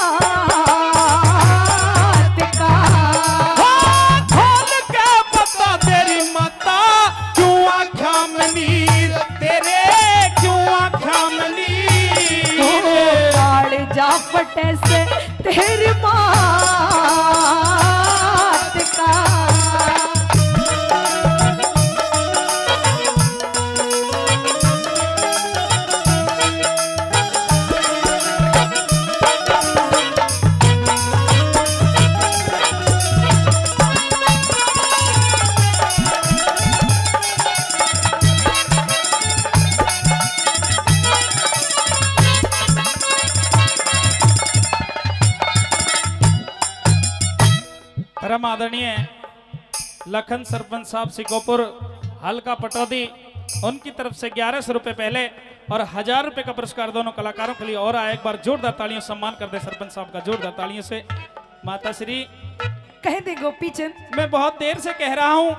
का। खोल के बता तेरी माता, क्यों आँखा में नीर तेरे, क्यों आँखा में नीर। काल जा पटे से तेरी बात का। परम आदरणीय लखन सरपंच साहब सिकोपुर हल्का पटौदी, उनकी तरफ से 1100 रुपए पहले और 1000 रुपए का पुरस्कार दोनों कलाकारों के लिए और आया। एक बार जोरदार तालियों से सम्मान कर दे सरपंच साहब का, जोरदार तालियों से। माता श्री, कह दे गोपीचंद। मैं बहुत देर से कह रहा हूँ,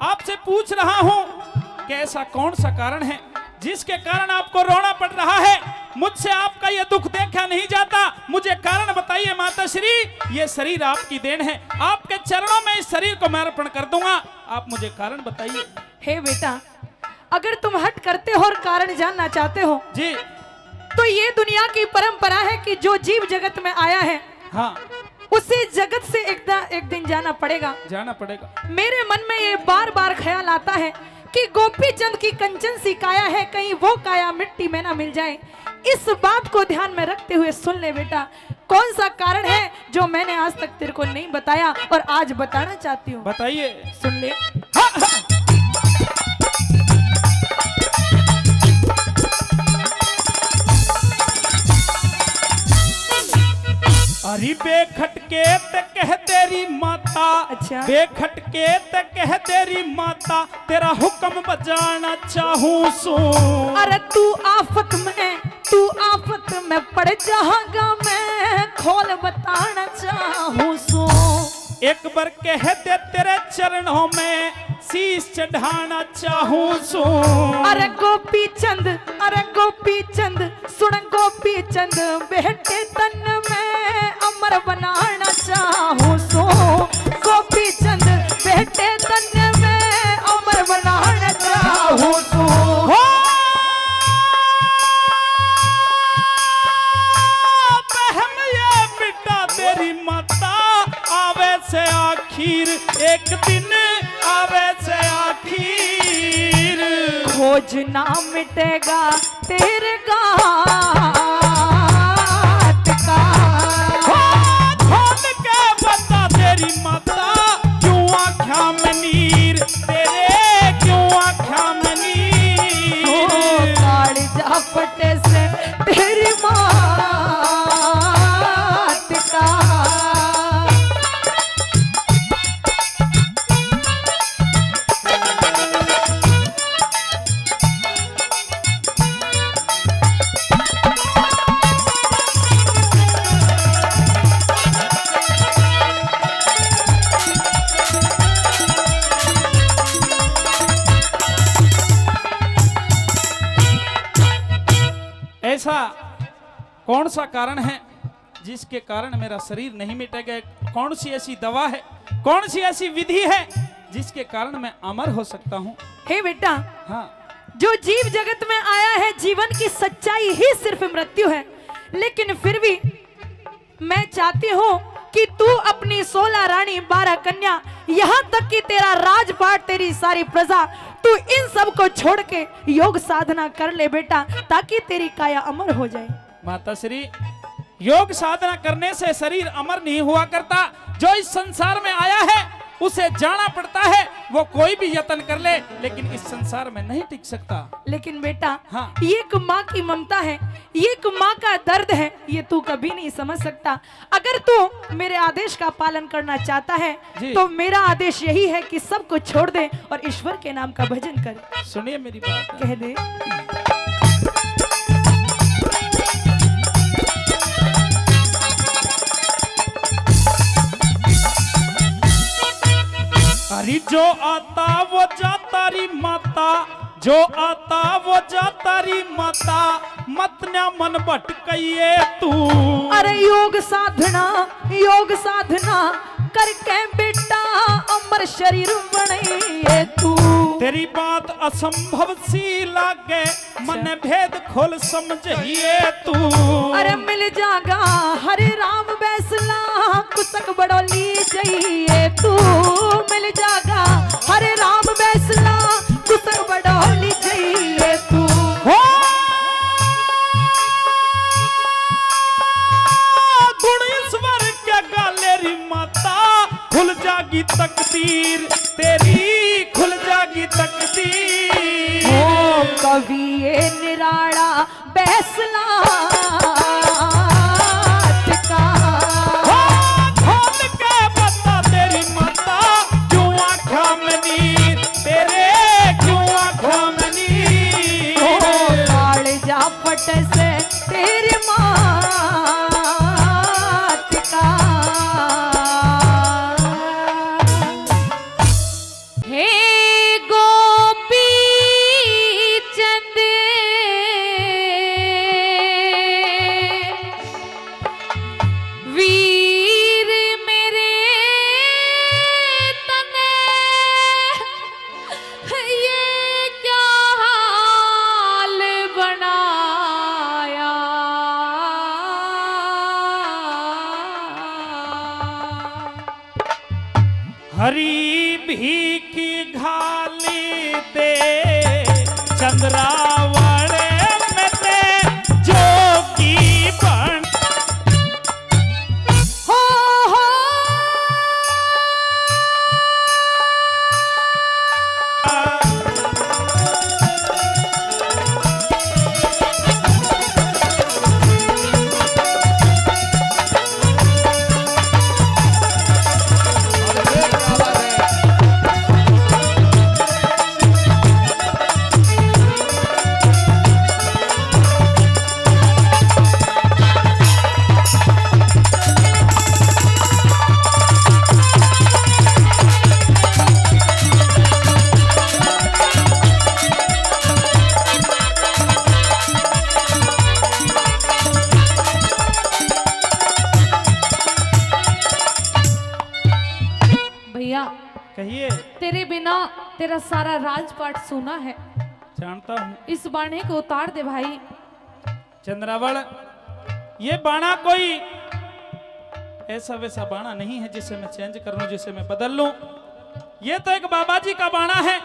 आपसे पूछ रहा हूँ कि ऐसा कौन सा कारण है जिसके कारण आपको रोना पड़ रहा है? मुझसे आपका यह दुख देखा नहीं जाता, मुझे कारण बताइए माता श्री। ये शरीर आपकी देन है, आपके चरणों में इस शरीर को मैं अर्पण कर दूंगा, आप मुझे कारण बताइए। हे बेटा, अगर तुम हट करते हो और कारण जानना चाहते हो जी। तो ये दुनिया की परंपरा है कि जो जीव जगत में आया है, हाँ, उसे जगत से एक दिन जाना पड़ेगा। जाना पड़ेगा। मेरे मन में ये बार बार ख्याल आता है कि गोपी चंद की कंचन सी काया है, कहीं वो काया मिट्टी में ना मिल जाए। इस बात को ध्यान में रखते हुए सुन ले बेटा, कौन सा कारण है जो मैंने आज तक तेरे को नहीं बताया और आज बताना चाहती हूँ। बताइए। सुन ले। अरे बेखटके ते कह तेरी माता, अच्छा। बेखटके ते कह तेरी माता, तेरा हुक्म बजाना चाहूं सो। अरे तू आफत में पड़ जाएगा, मैं खोल बताना चाहूं सो। एक बार कह दे तेरे चरणों में शीश चढ़ाना चाहूं सो। अरे गोपी चंद सुन गोपी चंद, बेटे तन में अमर बनाना चाहूं सो। गोपी चंद बेटे तन में अमर बनाना चाहूं सो। बहम ये बेटा तेरी माता आवे से आखिर, एक दिन आवे से आखिर। खोज ना मिटेगा तेरे गात का। खोल के बता तेरी माता, क्यों आँखा में नीर तेरे, क्यों आँखा में नीर। कालिजा फटे से तेरी मात का। ऐसा कौन सा कारण है जिसके कारण मेरा शरीर नहीं मिटेगा? कौन सी ऐसी दवा है, कौन सी ऐसी विधि है जिसके कारण मैं अमर हो सकता हूँ? हे बेटा, हाँ, जो जीव जगत में आया है, जीवन की सच्चाई ही सिर्फ मृत्यु है, लेकिन फिर भी मैं चाहती हूँ कि तू अपनी 16 रानी 12 कन्या, यहाँ तक कि तेरा राजपाट, तेरी सारी प्रजा, तू इन सब को छोड़ के योग साधना कर ले बेटा, ताकि तेरी काया अमर हो जाए। माता श्री, योग साधना करने से शरीर अमर नहीं हुआ करता। जो इस संसार में आया है उसे जाना पड़ता है। वो कोई भी यत्न कर ले लेकिन इस संसार में नहीं टिक सकता। लेकिन बेटा, हाँ। ये एक माँ की ममता है, ये एक माँ का दर्द है, ये तू कभी नहीं समझ सकता। अगर तू मेरे आदेश का पालन करना चाहता है जी। तो मेरा आदेश यही है कि सब कुछ छोड़ दे और ईश्वर के नाम का भजन कर। सुनिए मेरी बात। कह दे। अरे जो आता वो जाता री माता, जो आता वो जाता री माता, मत न मन भटकइए तू। अरे योग साधना करके बेटा अमर शरीर बने तू। तेरी बात असंभव सी लागे, मन भेद खोल समझिए तू। अरे मिल जागा हरे राम बैसला, कुसक बड़ोली जाइए तू। मिल जागा हरे राम बैसला, कुसक बड़ोली जाइए तू। गुणेश्वर के गालेरी माता, खुल जागी तकदीर तेरी, खुल जागी तकदीर। ओ कवि ये निराला बैसला का। खोल के बता तेरी माता, क्यों आँखा में नीर तेरे, क्यों आँखा में नीर। कालिजा फट से तेरी मात का। हे गोपी चंद, वीर मेरे तने, ये क्या हाल बनाया। हरी भीखी घाली दे, चंद्रावड़े में ते जो कहिए। तेरे बिना तेरा सारा राजपाट सुना है। जानता हूँ। इस बाणे को उतार दे भाई। चंद्रावल, ये बाणा कोई ऐसा वैसा बाणा नहीं है जिसे मैं चेंज कर लूं, जिसे मैं बदल लूं। ये तो एक बाबा जी का बाणा है।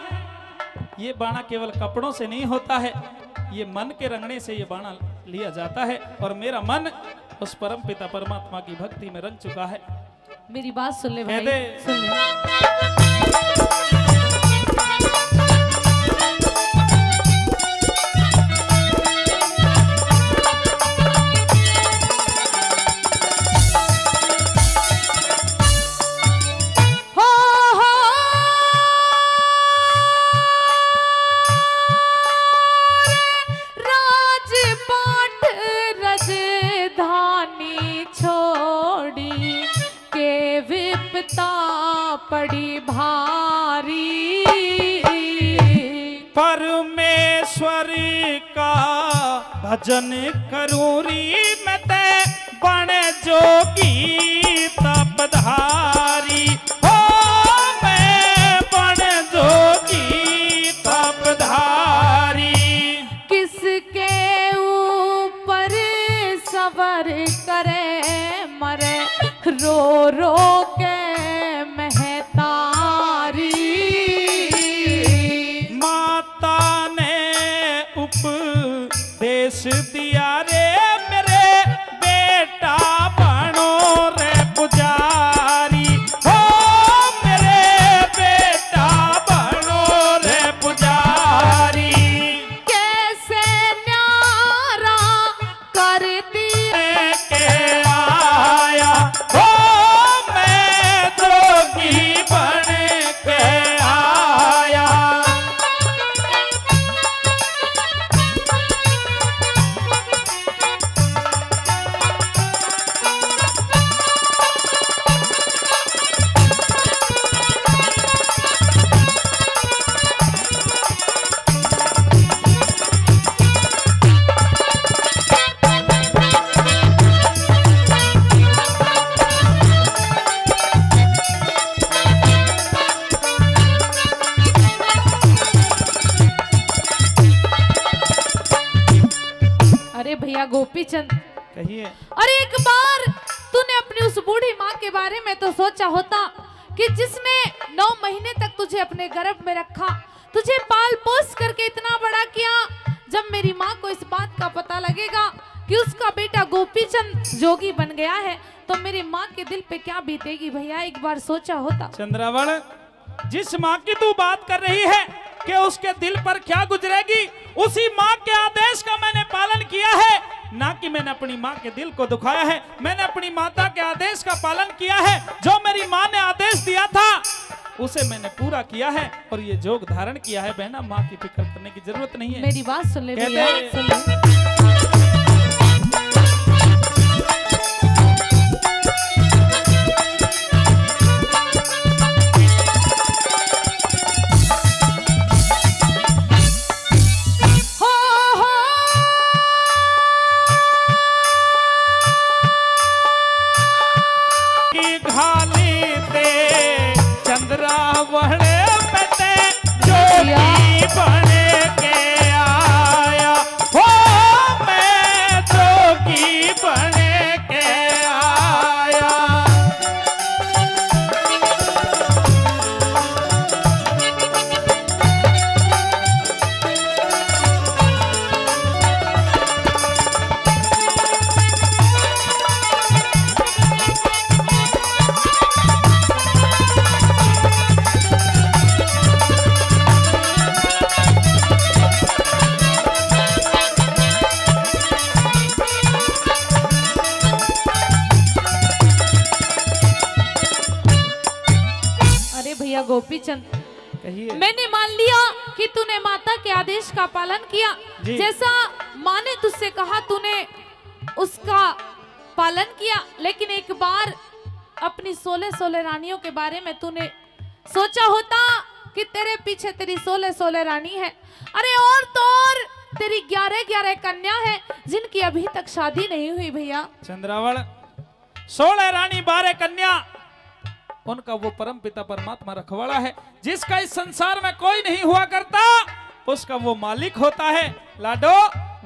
ये बाणा केवल कपड़ों से नहीं होता है, ये मन के रंगने से ये बाणा लिया जाता है। और मेरा मन उस परम पिता परमात्मा की भक्ति में रंग चुका है। मेरी बात सुन ले कह भाई, दे। सुन ले। राजपाट राजधानी छोड़ी के विपता पड़ी भारी। परमेश्वर का भजन करूरी मैं ते बन जोगी तपधारी। हो मैं बन जोगी तपधारी। किसके ऊपर सवर करे मरे रो रो के महतारी। माता ने उपदेश दिया रे मेरे बेटा बनो रे पुजारी। हो मेरे बेटा बनो रे पुजारी। कैसे न्यारा कर दिए के आया हो मैं जोगी बन के आया। अरे भैया गोपीचंद, कहिए। अरे एक बार तूने अपनी उस बूढ़ी माँ के बारे में तो सोचा होता कि जिसने 9 महीने तक तुझे अपने गर्भ में रखा, तुझे पाल पोस करके इतना बड़ा किया। जब मेरी माँ को इस बात का पता लगेगा कि उसका बेटा गोपीचंद जोगी बन गया है, तो मेरी माँ के दिल पे क्या बीतेगी भैया, एक बार सोचा होता। चंद्रावल, जिस माँ की तू बात कर रही है कि उसके दिल पर क्या गुजरेगी, उसी माँ के आदेश का मैंने पालन किया है, ना कि मैंने अपनी माँ के दिल को दुखाया है। मैंने अपनी माता के आदेश का पालन किया है। जो मेरी माँ ने आदेश दिया था उसे मैंने पूरा किया है और ये जोग धारण किया है। बहना, माँ की फिक्र करने की जरूरत नहीं है। मेरी बात सुन ले कहते भैया, हैं- सुन ले। की घाली ते चंद्रावल में ते जोगी बन के आया। हो मैं जोगी बन के आया। अरे भैया गोपीचंद, कहिए। मैंने मान लिया कि तूने माता के आदेश का पालन किया। जी। जैसा माँ ने तुझसे कहा तूने उसका पालन किया, लेकिन एक बार अपनी 16 रानियों के बारे में तूने सोचा होता कि तेरे पीछे तेरी 16 रानी है। अरे और तो और तेरी 11 कन्या है जिनकी अभी तक शादी नहीं हुई भैया। चंद्रावल, 16 रानी 12 कन्या, उनका वो परम पिता परमात्मा रखवाला है, जिसका इस संसार में कोई नहीं हुआ करता, उसका वो मालिक होता है। लाडो,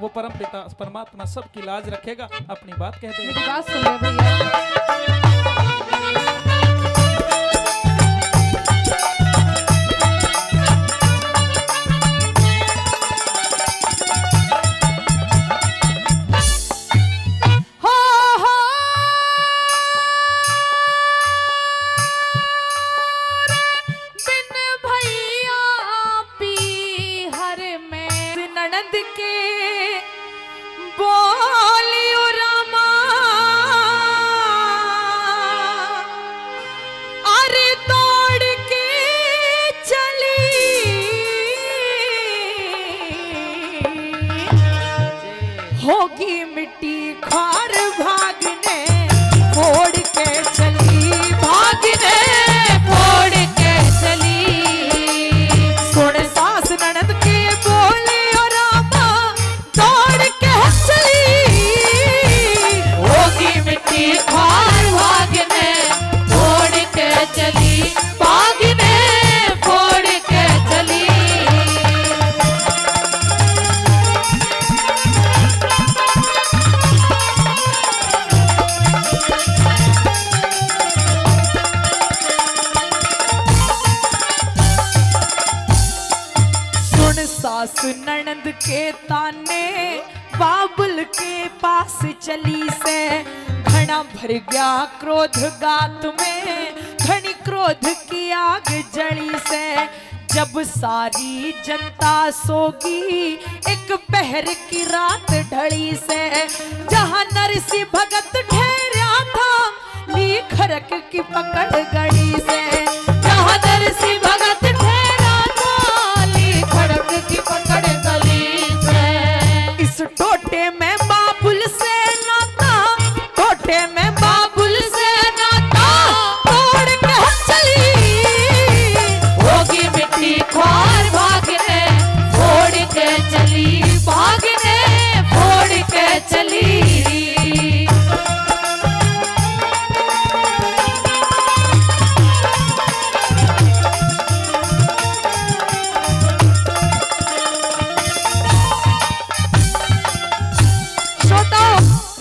वो परम पिता परमात्मा सबकी लाज रखेगा। अपनी बात कह दे। मेरी बात सुन ले भैया। होगी मिट्टी खार भागने फोड़ के चली, भागने फोड़ के चली। सुन सास ननद के बोले और रामा दौड़ के चली। होगी मिट्टी खार भागने फोड़ के चली, भागने फोड़ के चली। सास ननद के ताने बाबुल के पास चली से, घना भर गया क्रोध गात में, घनी क्रोध की आग जली से। जब सारी जनता सोगी एक पहर की रात ढली से, जहां नरसी भगत ठहरा था ली खरक की पकड़ गड़ी से। जहां नरसी भगत ठहरा था ली खरक की पकड़ गली से। इस टोटे में बाबुल से नाता, टोटे में बाबुल से नाता तोड़ के चली। होगी मिट्टी खार भागने फोड़ के चली, भागने फोड़ के चली।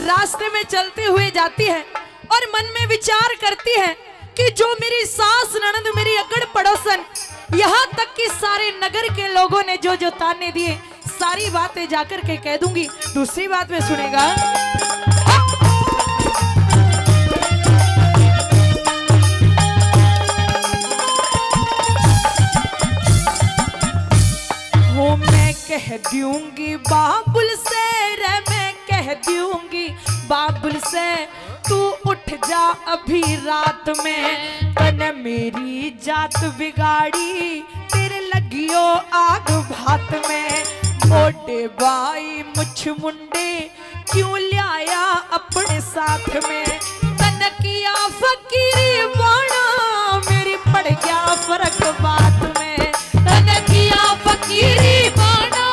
रास्ते में चलते हुए जाती है और मन में विचार करती है कि जो मेरी सास ननद, मेरी अगड़ पड़ोसन, यहाँ तक कि सारे नगर के लोगों ने जो जो ताने दिए, सारी बातें जाकर के कह दूंगी। दूसरी बात में सुनेगा, हो मैं कह दूंगी बाबुल से रे, मैं कह दूंगी बाबुल से, तू उठ जा अभी रात में। तने मेरी जात बिगाड़ी तेरे लगियो आग भात में। मोटे बाई मुछ मुंडे क्यों लाया अपने साथ में। तन किया फकीरी बाणा मेरी पड़ गया फर्क बात में। तन किया फकीरी बाणा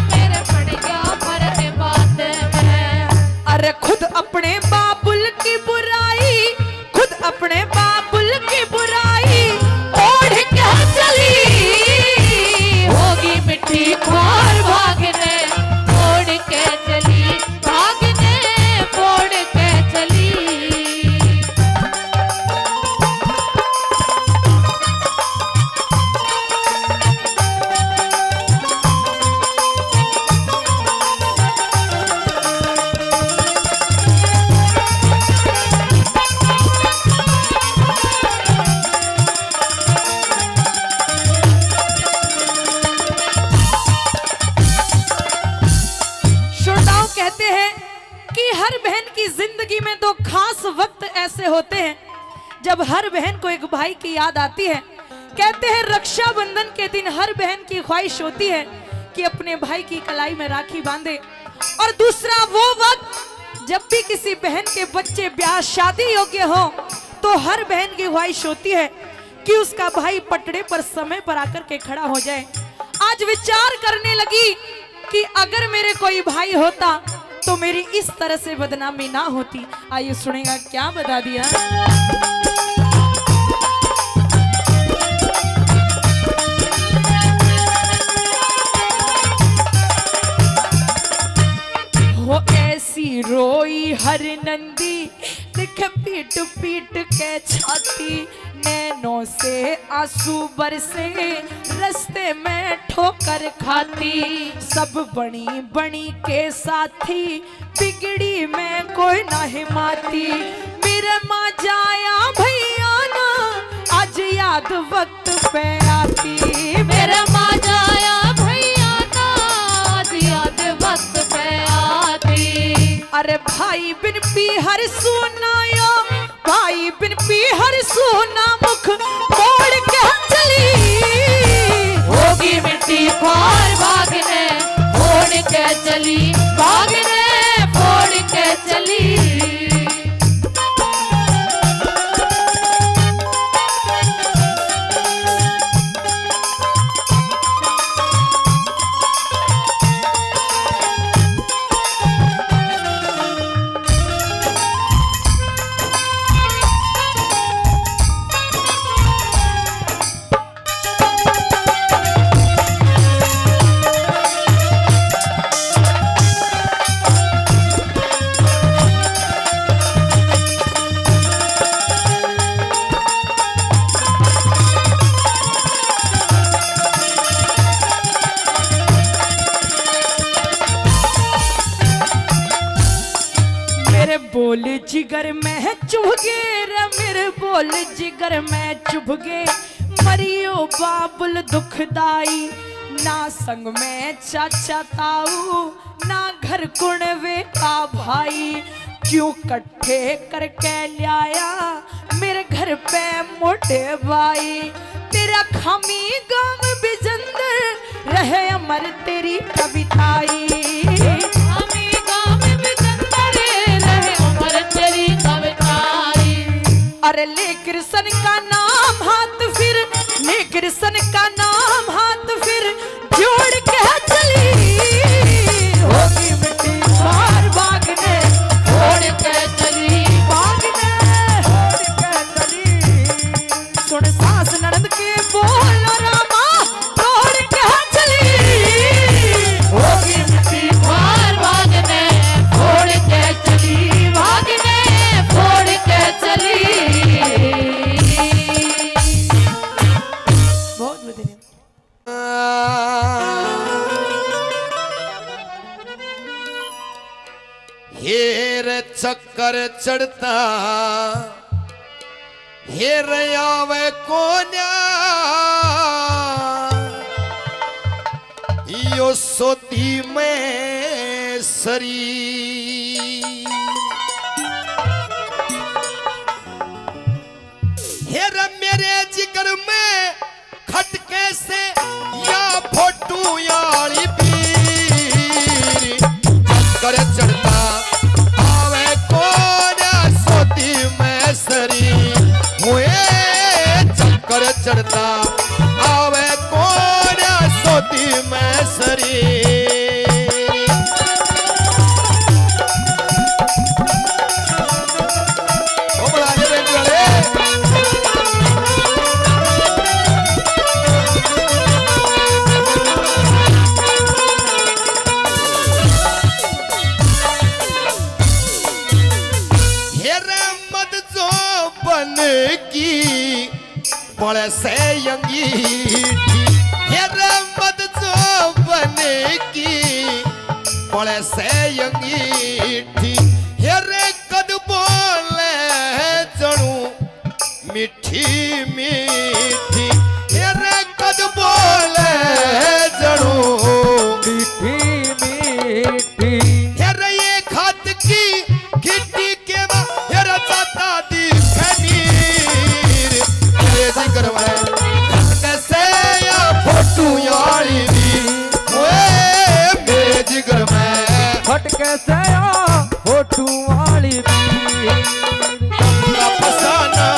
मेरे पड़ गया फर्क बात में। अरे खुद अपने बाबुल की बुराई, खुद अपने बाबुल की बुराई ओढ़ के चली। होगी मिट्टी खार भागने फोड़ के चली, भागने फोड़ के चली। कहते हैं कि हर बहन की जिंदगी में दो खास वक्त ऐसे होते हैं जब हर बहन को एक भाई की याद आती है। कहते हैं रक्षाबंधन के दिन हर बहन की ख्वाहिश होती है कि अपने भाई की कलाई में राखी बांधे। और दूसरा वो वक्त जब भी किसी बहन के बच्चे ब्याह शादी योग्य हो तो हर बहन की ख्वाहिश होती है कि उसका भाई पटड़े पर समय पर आकर के खड़ा हो जाए। आज विचार करने लगी कि अगर मेरे कोई भाई होता तो मेरी इस तरह से बदनामी ना होती। आइए सुनेगा क्या बता दिया। हर नंदी लिख पीट पीट के छाती, नैनों से आंसू बरसे रास्ते में ठोकर खाती। सब बनी बनी के साथी बिगड़ी में कोई ना हिमाती। मेरे माँ जाया भैया ना आज याद वक्त पे आती। मेरा माँ जाया भैया ना आज याद वक्त पे आती। अरे भाई बिन पीहर सुनायो, भाई बिन पीहर सुना मुख मोड़ के चली। होगी मिट्टी फार भागने फोड़ के चली, भागने फोड़ के चली। मेरे बोल जिगर में चुभ गे रे, मेरे बोल जिगर में चुभ गे। मरियो बाबुल दुखदाई, ना संग में चाचा ताऊ, ना घर कुणवे का भाई। क्यों कट्ठे करके लाया मेरे घर पे मोटे भाई। तेरा खामी गांव बिजंदर रहे अमर तेरी कविताई। हमें गाँव में चंदर रहे उम्र तेरी कविताई। अरे ले कृष्ण का नाम हाथ फिर, ले कृष्ण का नाम हाथ फिर जोड़ के चली। होगी मिट्टी बार भागने फोड़ के चली, भागने छोड़ के चली। सुन सास ननद के बोल रामा तोड़ के चली। होगी मिट्टी फार भागने फोड़ के चली, भागने फोड़ के चली। बहुत बढ़िया। हेर चक्कर चढ़ता हेर आवे कोन्या, यो सोती में सरी। हेर मेरे जिगर में खटके से या फोटू याली पीर। चक्कर चढ़ता आवे कोन्या सोती में सरी, हुए चक्कर चढ़ता आवे कोन्या सोती में सरी। ओ बड़ा रे बेंच वाले। की बड़े से अंगीठी, हेरे मद जो बने की बड़े से अंगीठी। हेरे कद बोले जणू मिठी मिठी, हेरे कद बोले जणू मिठी मिठी। हेरे ये खात की गिट्टी के बा हेरा चाता दी करवाए कैसे या फोटू यारी दी। ओए मेरे जिगर में फट कैसे आ फोटू वाली भी। का फसाना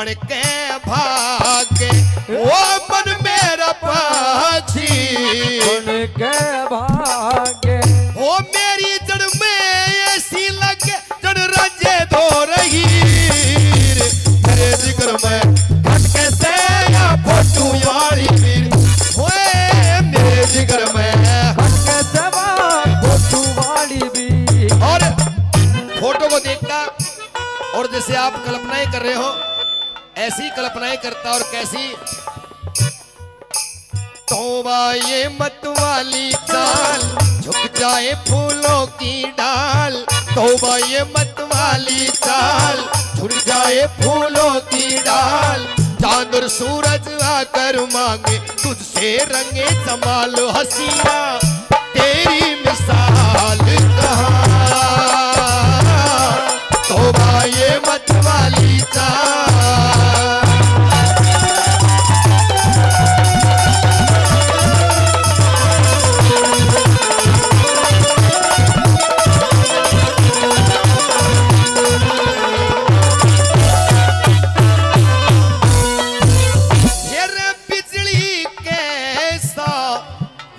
बन के भागे वो मन मेरा पाछी उनके भागे वो मेरी जड़ में ऐसी लगे जड़ रजे धो रही मेरे जिगर में खटके से या फोटू वाली वीर ओए मेरे जिगर में खटके से फोटू वाली भी और फोटो को देखता और जैसे आप कल्पनाएं कर रहे हो ऐसी कल्पनाएं करता और कैसी तोबा ये मत वाली चाल झुक जाए फूलों की डाल तोबा ये मत वाली चाल झुक जाए फूलों की डाल चांद और सूरज आकर मांगे तुझसे रंगे जमाल हसीना तेरी मिसाल कहाँ तोबा ये मत वाली चाल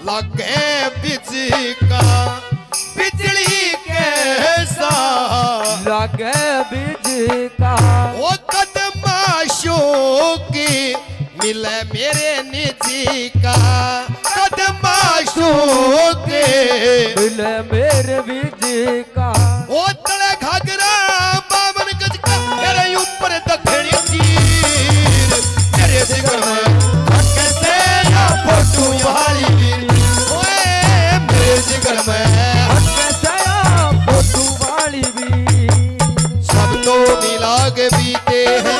लगे बिजली कैसा लगे बिजली का वो कदमाशों की मिले मेरे निजी का कदमाशों के मिले मेरे बिजली का वो तले घाघरा 52 गज का मेरे ऊपर दक्षिणी चीर तेरे जिगर में कैसे या फोटू वाली जिगर में फोटू वाली भी सब तो मिला के पीते हैं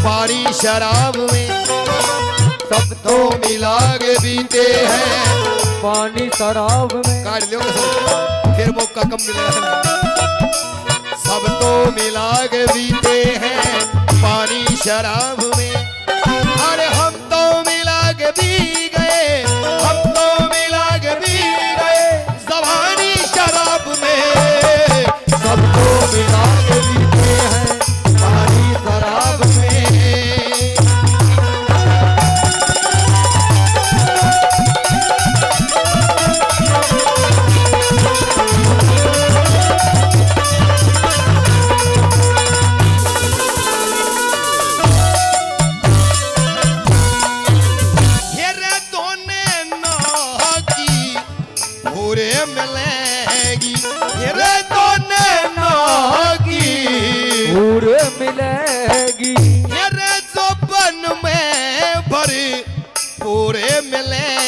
पानी शराब में सब तो मिला के पीते हैं पानी शराब में काट लो फिर मौका कम मिलेगा सब तो मिला के पीते हैं पानी शराब में अरे हम तो मिला के पी गए हम तो मिला के पी जवानी शराब में सबको मिला के पीते हैं पानी शराब में ये रे दोने ना की भूरे मिलेगी रे दोने नागी पूरे मिलेगी रे जोबन में भरी पूरे मिलेगी